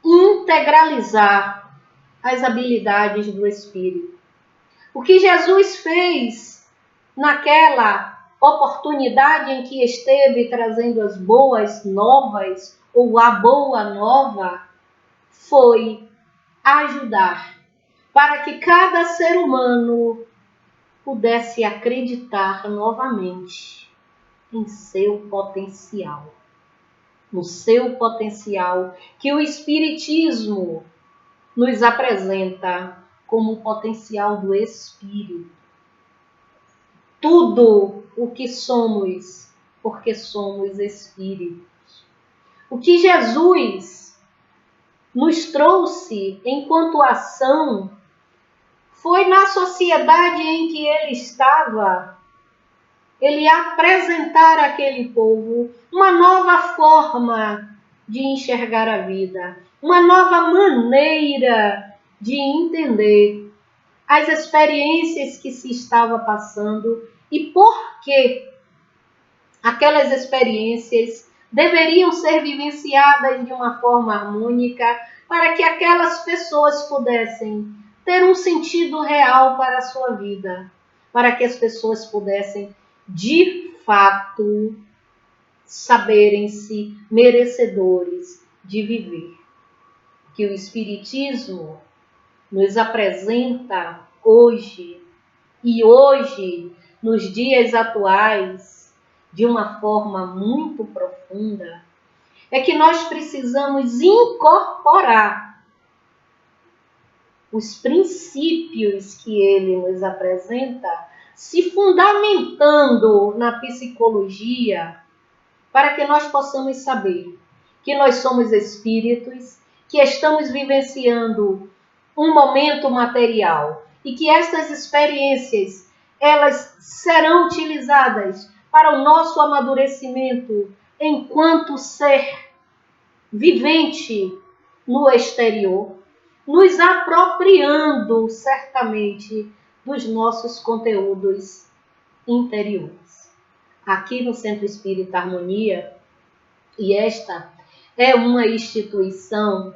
integralizar as habilidades do Espírito. O que Jesus fez naquela oportunidade em que esteve trazendo as boas novas, ou a boa nova, foi ajudar para que cada ser humano pudesse acreditar novamente em seu potencial. No seu potencial que o Espiritismo nos apresenta como o potencial do Espírito. Tudo o que somos, porque somos Espíritos. O que Jesus nos trouxe enquanto ação foi na sociedade em que ele estava. ele ia apresentar àquele povo uma nova forma de enxergar a vida, uma nova maneira de entender as experiências que se estava passando e por que aquelas experiências deveriam ser vivenciadas de uma forma harmônica para que aquelas pessoas pudessem ter um sentido real para a sua vida, para que as pessoas pudessem, de fato, saberem-se merecedores de viver. Que o Espiritismo nos apresenta hoje, nos dias atuais, de uma forma muito profunda, é que nós precisamos incorporar os princípios que ele nos apresenta, se fundamentando na psicologia, para que nós possamos saber que nós somos espíritos, que estamos vivenciando um momento material e que estas experiências, elas serão utilizadas para o nosso amadurecimento enquanto ser vivente no exterior, nos apropriando certamente dos nossos conteúdos interiores. Aqui no Centro Espírita Harmonia, e esta é uma instituição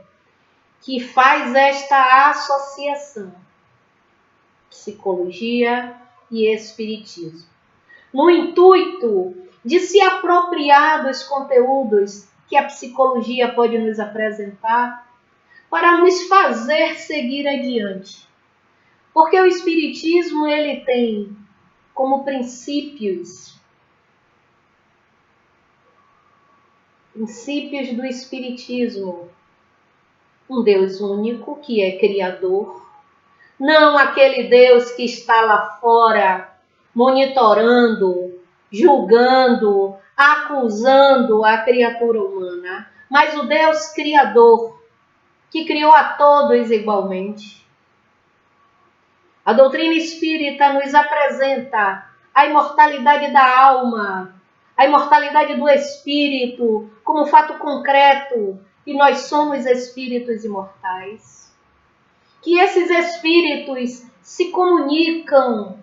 que faz esta associação, psicologia e espiritismo, no intuito de se apropriar dos conteúdos que a psicologia pode nos apresentar para nos fazer seguir adiante. Porque o espiritismo, ele tem como princípios do espiritismo, um Deus único, que é criador, não aquele Deus que está lá fora monitorando, julgando, acusando a criatura humana, mas o Deus criador, que criou a todos igualmente. A doutrina espírita nos apresenta a imortalidade da alma, a imortalidade do espírito como fato concreto, e nós somos espíritos imortais. Que esses espíritos se comunicam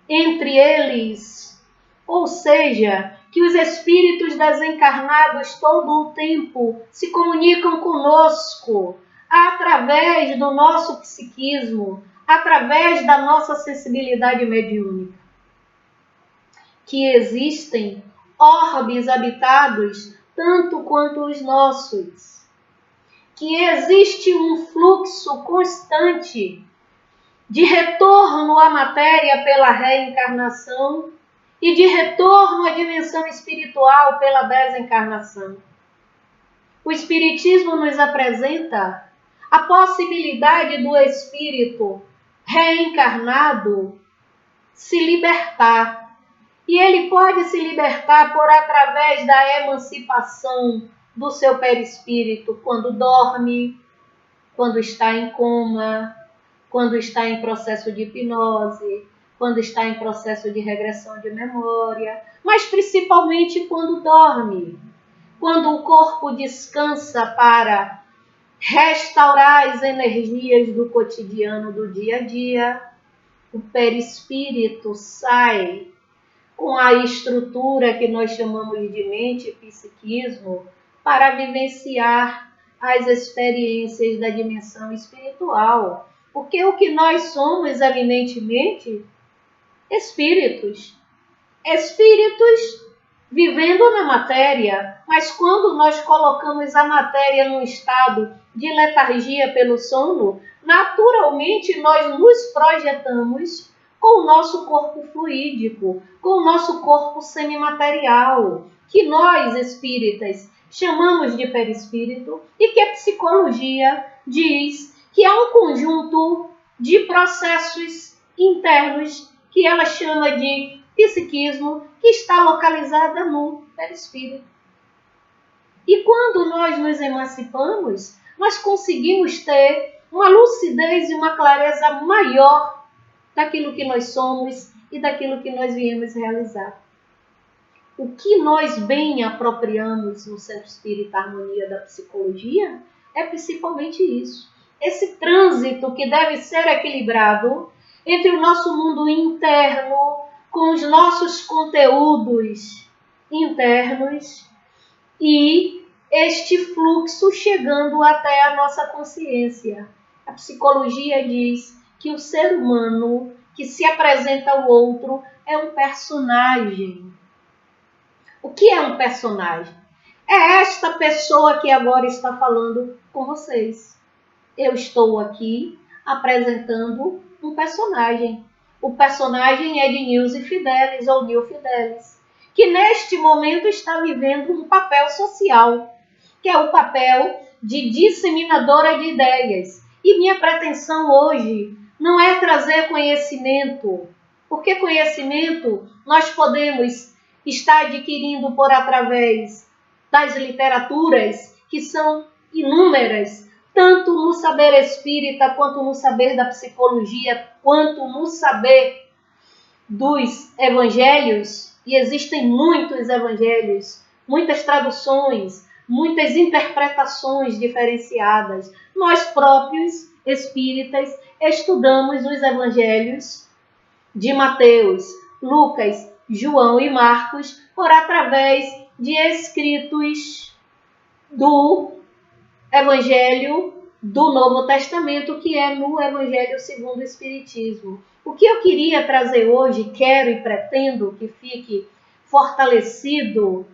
entre eles, ou seja, que os espíritos desencarnados todo o tempo se comunicam conosco através do nosso psiquismo, através da nossa sensibilidade mediúnica. Que existem orbes habitados tanto quanto os nossos. Que existe um fluxo constante de retorno à matéria pela reencarnação e de retorno à dimensão espiritual pela desencarnação. O Espiritismo nos apresenta a possibilidade do espírito reencarnado se libertar. E ele pode se libertar através da emancipação do seu perispírito quando dorme, quando está em coma, quando está em processo de hipnose, quando está em processo de regressão de memória, mas principalmente quando dorme, quando o corpo descansa para restaurar as energias do cotidiano, do dia a dia, o perispírito sai com a estrutura que nós chamamos de mente e psiquismo para vivenciar as experiências da dimensão espiritual. Porque o que nós somos, eminentemente, espíritos. Espíritos vivendo na matéria, mas quando nós colocamos a matéria num estado de letargia pelo sono, naturalmente nós nos projetamos com o nosso corpo fluídico, com o nosso corpo semimaterial, que nós, espíritas, chamamos de perispírito e que a psicologia diz que é um conjunto de processos internos que ela chama de psiquismo, que está localizada no perispírito. E quando nós nos emancipamos, nós conseguimos ter uma lucidez e uma clareza maior daquilo que nós somos e daquilo que nós viemos realizar. O que nós bem apropriamos no Centro Espírita Harmonia da Psicologia é principalmente isso. Esse trânsito que deve ser equilibrado entre o nosso mundo interno, com os nossos conteúdos internos, e este fluxo chegando até a nossa consciência. A psicologia diz que o ser humano que se apresenta ao outro é um personagem. O que é um personagem? É esta pessoa que agora está falando com vocês. Eu estou aqui apresentando um personagem. O personagem é de Nilce Fidelis ou Nil Fidelis, que neste momento está vivendo um papel social, que é o papel de disseminadora de ideias. E minha pretensão hoje não é trazer conhecimento, porque conhecimento nós podemos estar adquirindo por através das literaturas, que são inúmeras, tanto no saber espírita, quanto no saber da psicologia, quanto no saber dos evangelhos. E existem muitos evangelhos, muitas traduções, muitas interpretações diferenciadas. Nós próprios, espíritas, estudamos os evangelhos de Mateus, Lucas, João e Marcos por através de escritos do Evangelho do Novo Testamento, que é no Evangelho segundo o Espiritismo. O que eu queria trazer hoje, quero e pretendo que fique fortalecido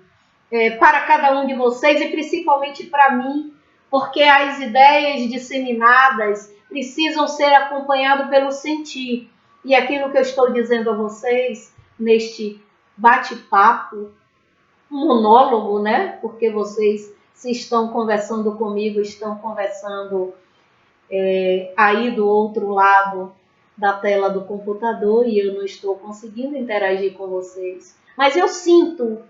para cada um de vocês e principalmente para mim, porque as ideias disseminadas precisam ser acompanhadas pelo sentir. E aquilo que eu estou dizendo a vocês neste bate-papo, monólogo, né? Porque vocês, se estão conversando comigo, estão conversando aí do outro lado da tela do computador e eu não estou conseguindo interagir com vocês. Mas eu sinto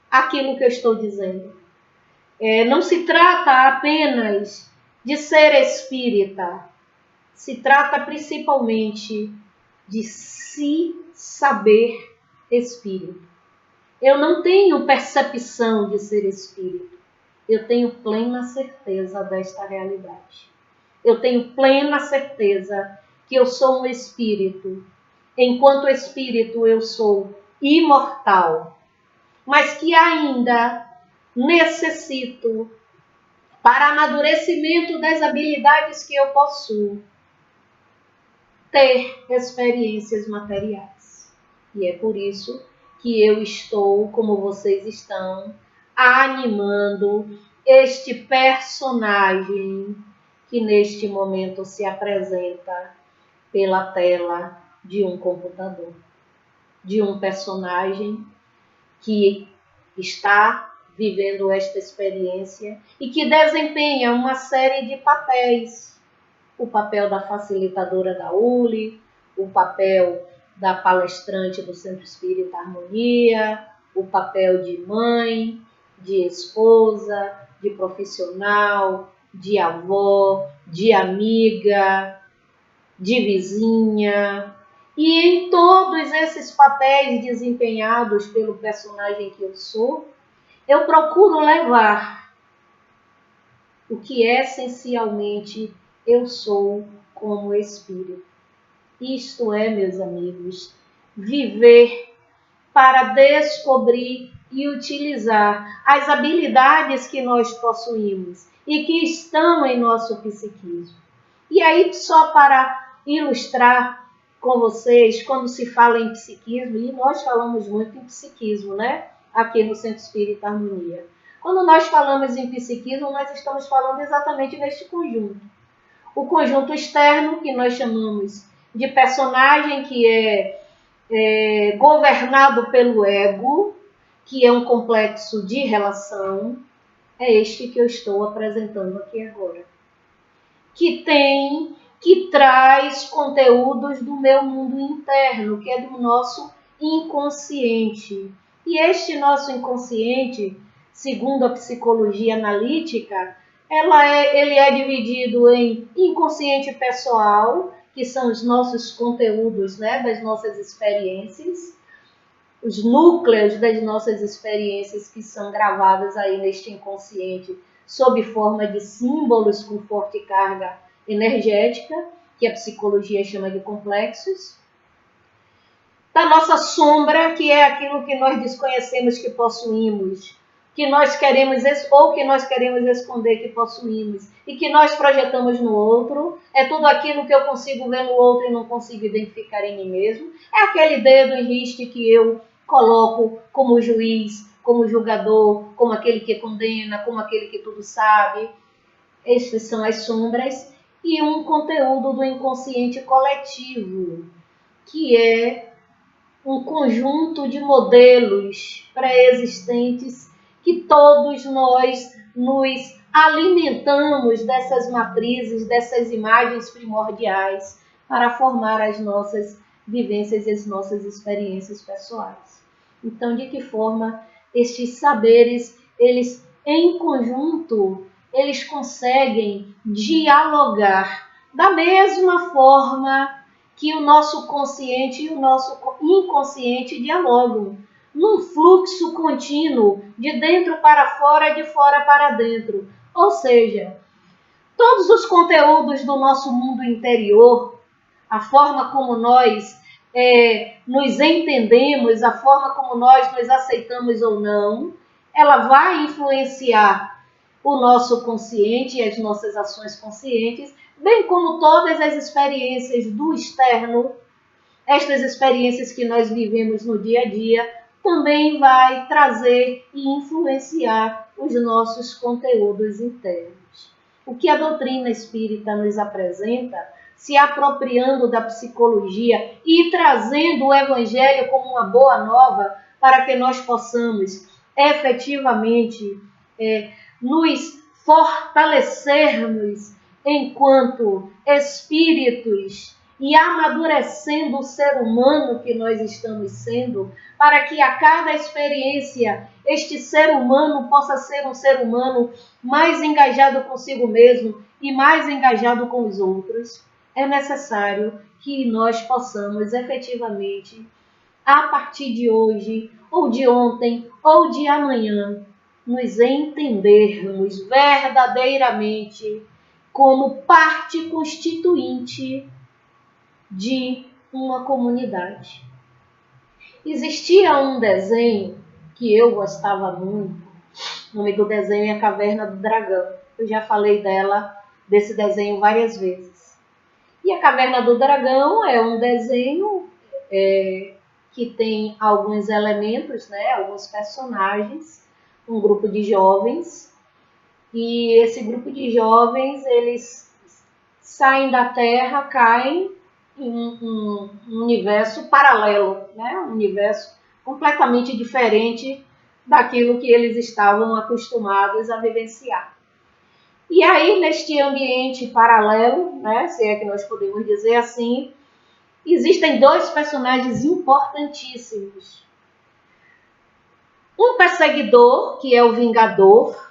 aquilo que eu estou dizendo. Não se trata apenas de ser espírita, se trata principalmente de se saber espírito. Eu não tenho percepção de ser espírito. Eu tenho plena certeza desta realidade. Eu tenho plena certeza que eu sou um espírito. Enquanto espírito, eu sou imortal. Mas que ainda necessito, para amadurecimento das habilidades que eu possuo, ter experiências materiais. E é por isso que eu estou, como vocês estão, animando este personagem que neste momento se apresenta pela tela de um computador. De um personagem que está vivendo esta experiência e que desempenha uma série de papéis. O papel da facilitadora da ULI, o papel da palestrante do Centro Espírita Harmonia, o papel de mãe, de esposa, de profissional, de avó, de amiga, de vizinha. E em todos esses papéis desempenhados pelo personagem que eu sou, eu procuro levar o que essencialmente eu sou como espírito. Isto é, meus amigos, viver para descobrir e utilizar as habilidades que nós possuímos e que estão em nosso psiquismo. E aí, só para ilustrar com vocês, quando se fala em psiquismo, e nós falamos muito em psiquismo, né? Aqui no Centro Espírita Harmonia. Quando nós falamos em psiquismo, nós estamos falando exatamente neste conjunto. O conjunto externo, que nós chamamos de personagem, que é governado pelo ego, que é um complexo de relação, é este que eu estou apresentando aqui agora. Que traz conteúdos do meu mundo interno, que é do nosso inconsciente. E este nosso inconsciente, segundo a psicologia analítica, ele é dividido em inconsciente pessoal, que são os nossos conteúdos, né, das nossas experiências, os núcleos das nossas experiências que são gravadas aí neste inconsciente sob forma de símbolos com forte carga energética, que a psicologia chama de complexos. Da nossa sombra, que é aquilo que nós desconhecemos que possuímos, que nós queremos ou que nós queremos esconder que possuímos e que nós projetamos no outro, é tudo aquilo que eu consigo ver no outro e não consigo identificar em mim mesmo. É aquele dedo em riste que eu coloco como juiz, como julgador, como aquele que condena, como aquele que tudo sabe. Estas são as sombras e um conteúdo do inconsciente coletivo, que é um conjunto de modelos pré-existentes que todos nós nos alimentamos dessas matrizes, dessas imagens primordiais para formar as nossas vivências e as nossas experiências pessoais. Então, de que forma estes saberes, eles em conjunto, eles conseguem dialogar da mesma forma que o nosso consciente e o nosso inconsciente dialogam, num fluxo contínuo, de dentro para fora, de fora para dentro. Ou seja, todos os conteúdos do nosso mundo interior, a forma como nós nos entendemos, a forma como nós nos aceitamos ou não, ela vai influenciar o nosso consciente e as nossas ações conscientes, bem como todas as experiências do externo, estas experiências que nós vivemos no dia a dia, também vai trazer e influenciar os nossos conteúdos internos. O que a doutrina espírita nos apresenta, se apropriando da psicologia e trazendo o evangelho como uma boa nova para que nós possamos efetivamente nos fortalecermos enquanto espíritos e amadurecendo o ser humano que nós estamos sendo, para que a cada experiência este ser humano possa ser um ser humano mais engajado consigo mesmo e mais engajado com os outros, é necessário que nós possamos efetivamente, a partir de hoje, ou de ontem, ou de amanhã, nos entendermos verdadeiramente como parte constituinte de uma comunidade. Existia um desenho que eu gostava muito, o nome do desenho é A Caverna do Dragão. Eu já falei desse desenho várias vezes. E A Caverna do Dragão é um desenho que tem alguns elementos, né, alguns personagens, um grupo de jovens, e esse grupo de jovens, eles saem da Terra, caem em um universo paralelo, né? Um universo completamente diferente daquilo que eles estavam acostumados a vivenciar. E aí, neste ambiente paralelo, né, se é que nós podemos dizer assim, existem dois personagens importantíssimos. Um perseguidor, que é o Vingador,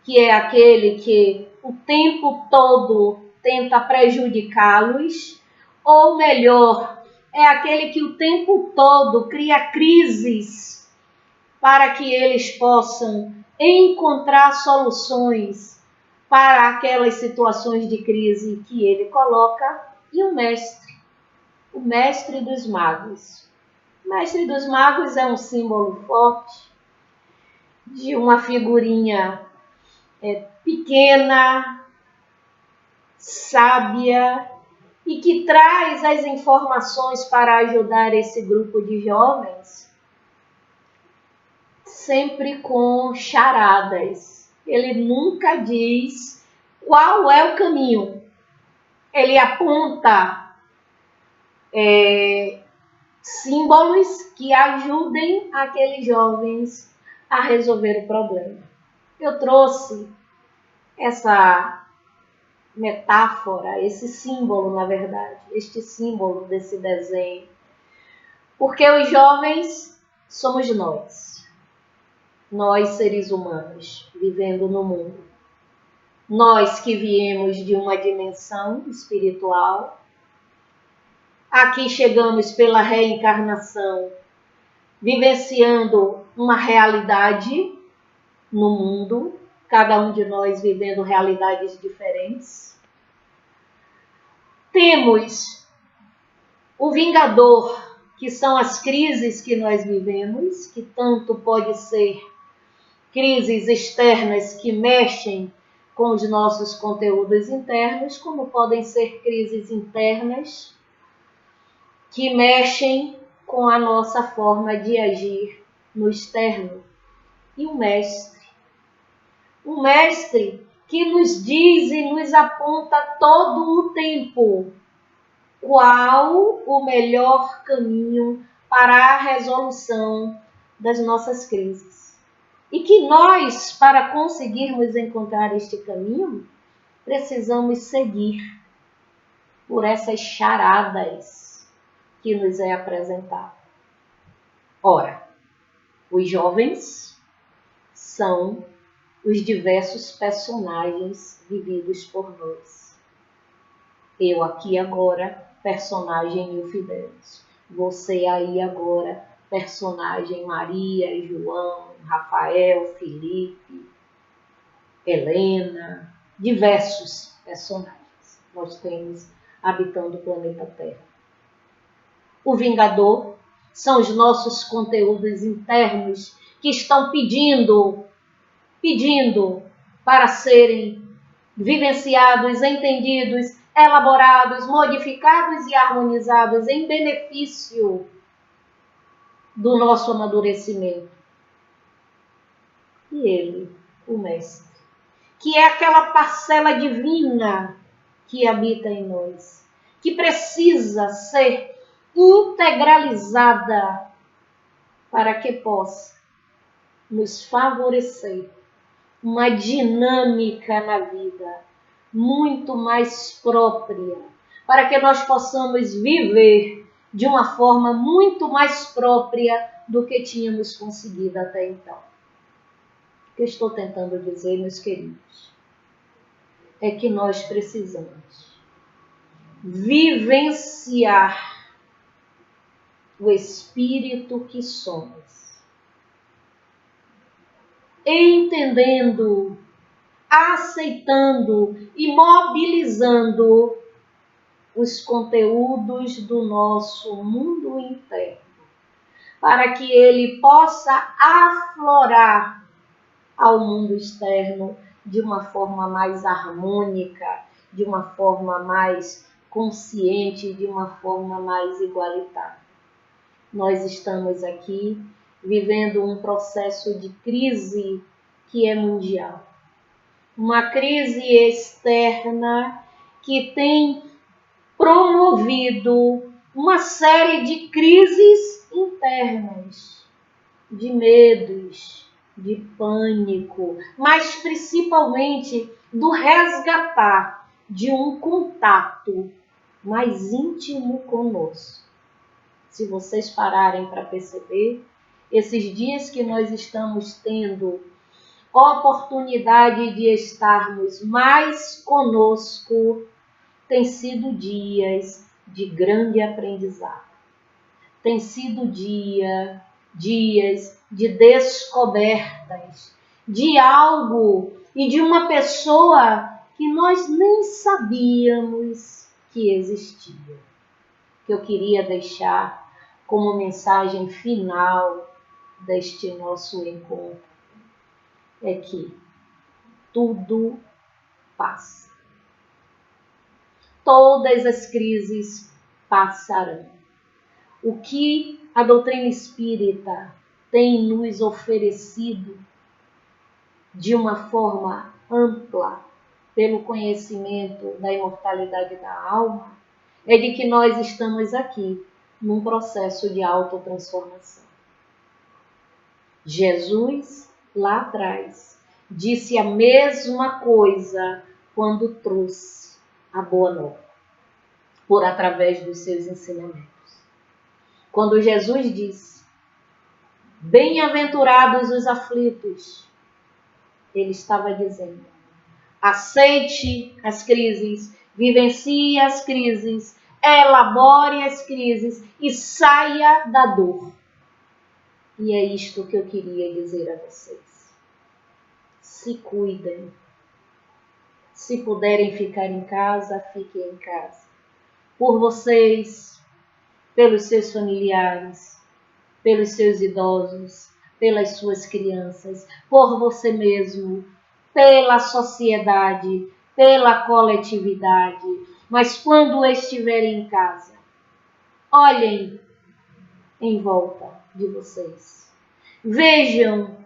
que é aquele que o tempo todo tenta prejudicá-los, ou melhor, é aquele que o tempo todo cria crises para que eles possam encontrar soluções para aquelas situações de crise que ele coloca, e o mestre dos magos. O mestre dos magos é um símbolo forte de uma figurinha pequena, sábia, e que traz as informações para ajudar esse grupo de jovens, sempre com charadas. Ele nunca diz qual é o caminho. Ele aponta símbolos que ajudem aqueles jovens a resolver o problema. Eu trouxe essa metáfora, esse símbolo, na verdade, este símbolo desse desenho, porque os jovens somos nós seres humanos, vivendo no mundo. Nós que viemos de uma dimensão espiritual, Aqui chegamos pela reencarnação, vivenciando uma realidade no mundo, cada um de nós vivendo realidades diferentes. Temos o vingador, que são as crises que nós vivemos, que tanto pode ser crises externas que mexem com os nossos conteúdos internos, como podem ser crises internas que mexem com a nossa forma de agir no externo. E o mestre que nos diz e nos aponta todo o tempo qual o melhor caminho para a resolução das nossas crises. E que nós, para conseguirmos encontrar este caminho, precisamos seguir por essas charadas que nos é apresentado. Ora, os jovens são os diversos personagens vividos por nós. Eu aqui agora, personagem Nilfidelis. Você aí agora, personagem Maria, João, Rafael, Felipe, Helena, diversos personagens nós temos habitando o planeta Terra. O Vingador são os nossos conteúdos internos que estão pedindo para serem vivenciados, entendidos, elaborados, modificados e harmonizados em benefício do nosso amadurecimento. E ele, o Mestre, que é aquela parcela divina que habita em nós, que precisa ser integralizada para que possa nos favorecer uma dinâmica na vida muito mais própria, para que nós possamos viver de uma forma muito mais própria do que tínhamos conseguido até então. O que eu estou tentando dizer, meus queridos, é que nós precisamos vivenciar o espírito que somos, entendendo, aceitando e mobilizando os conteúdos do nosso mundo interno, para que ele possa aflorar ao mundo externo de uma forma mais harmônica, de uma forma mais consciente, de uma forma mais igualitária. Nós estamos aqui vivendo um processo de crise que é mundial. Uma crise externa que tem promovido uma série de crises internas, de medos, de pânico, mas principalmente do resgatar de um contato mais íntimo conosco. Se vocês pararem para perceber, esses dias que nós estamos tendo oportunidade de estarmos mais conosco, tem sido dias de grande aprendizado. Tem sido dias de descobertas, de algo e de uma pessoa que nós nem sabíamos que existia. Que eu queria deixar como mensagem final deste nosso encontro é que tudo passa. Todas as crises passarão. O que a doutrina espírita tem nos oferecido de uma forma ampla, pelo conhecimento da imortalidade da alma, é de que nós estamos aqui num processo de autotransformação. Jesus, lá atrás, disse a mesma coisa quando trouxe a Boa Nova, por através dos seus ensinamentos. Quando Jesus disse, bem-aventurados os aflitos, ele estava dizendo, aceite as crises, vivencie as crises, elabore as crises e saia da dor. E é isto que eu queria dizer a vocês. Se cuidem. Se puderem ficar em casa, fiquem em casa. Por vocês, pelos seus familiares, pelos seus idosos, pelas suas crianças, por você mesmo, pela sociedade, pela coletividade. Mas quando estiverem em casa, olhem em volta de vocês. Vejam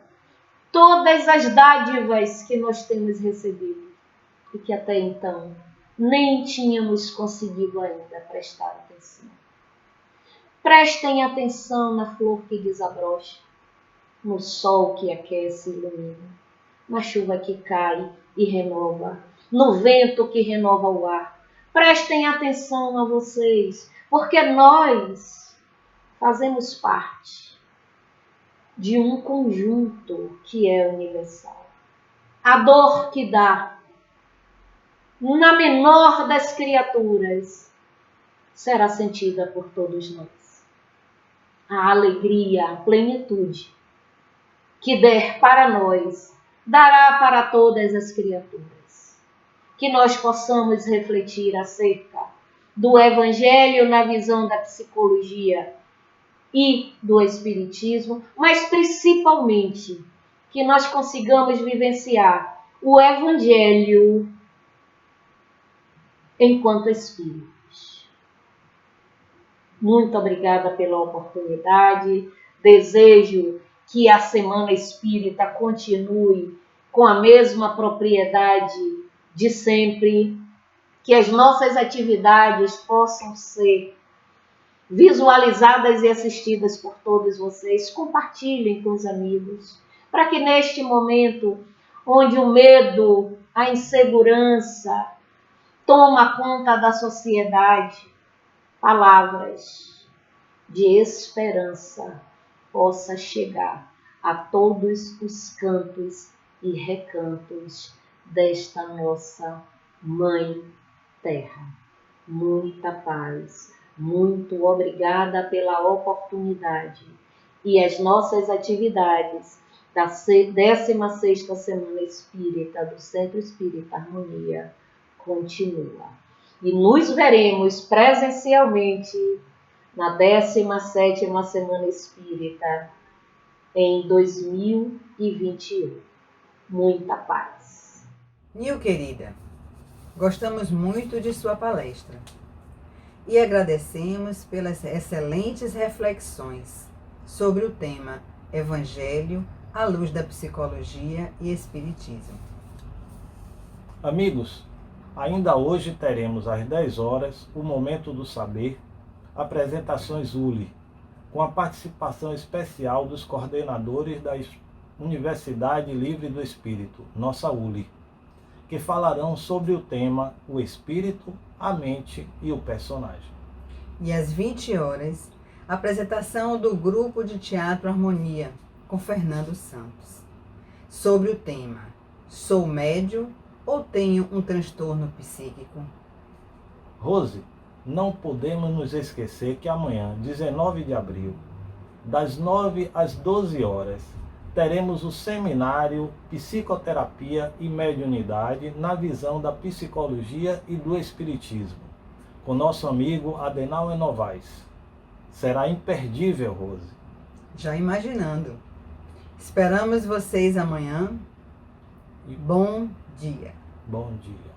todas as dádivas que nós temos recebido e que até então nem tínhamos conseguido ainda prestar atenção. Prestem atenção na flor que desabrocha, no sol que aquece e ilumina, na chuva que cai e renova, no vento que renova o ar. Prestem atenção a vocês, porque nós fazemos parte de um conjunto que é universal. A dor que dá na menor das criaturas será sentida por todos nós. A alegria, a plenitude que der para nós, dará para todas as criaturas. Que nós possamos refletir acerca do Evangelho na visão da psicologia e do Espiritismo, mas principalmente que nós consigamos vivenciar o Evangelho enquanto espíritos. Muito obrigada pela oportunidade. Desejo que a Semana Espírita continue com a mesma propriedade de sempre, que as nossas atividades possam ser visualizadas e assistidas por todos vocês. Compartilhem com os amigos, para que neste momento onde o medo, a insegurança toma conta da sociedade, palavras de esperança possa chegar a todos os cantos e recantos desta nossa Mãe Terra. Muita paz, muito obrigada pela oportunidade. E as nossas atividades da 16ª Semana Espírita do Centro Espírita Harmonia continua. E nos veremos presencialmente na 17ª Semana Espírita em 2021. Muita paz. Nil, querida, gostamos muito de sua palestra e agradecemos pelas excelentes reflexões sobre o tema Evangelho à luz da psicologia e espiritismo. Amigos, ainda hoje teremos às 10 horas o Momento do Saber, apresentações ULI, com a participação especial dos coordenadores da Universidade Livre do Espírito, nossa ULI, que falarão sobre o tema o espírito, a mente e o personagem. E às 20 horas, a apresentação do Grupo de Teatro Harmonia, com Fernando Santos, sobre o tema Sou médium ou tenho um transtorno psíquico? Rose, não podemos nos esquecer que amanhã, 19 de abril, das 9 às 12 horas, teremos o seminário Psicoterapia e Mediunidade na visão da psicologia e do espiritismo, com nosso amigo Adenauer Novaes. Será imperdível, Rose. Já imaginando. Esperamos vocês amanhã. Bom dia. Bom dia.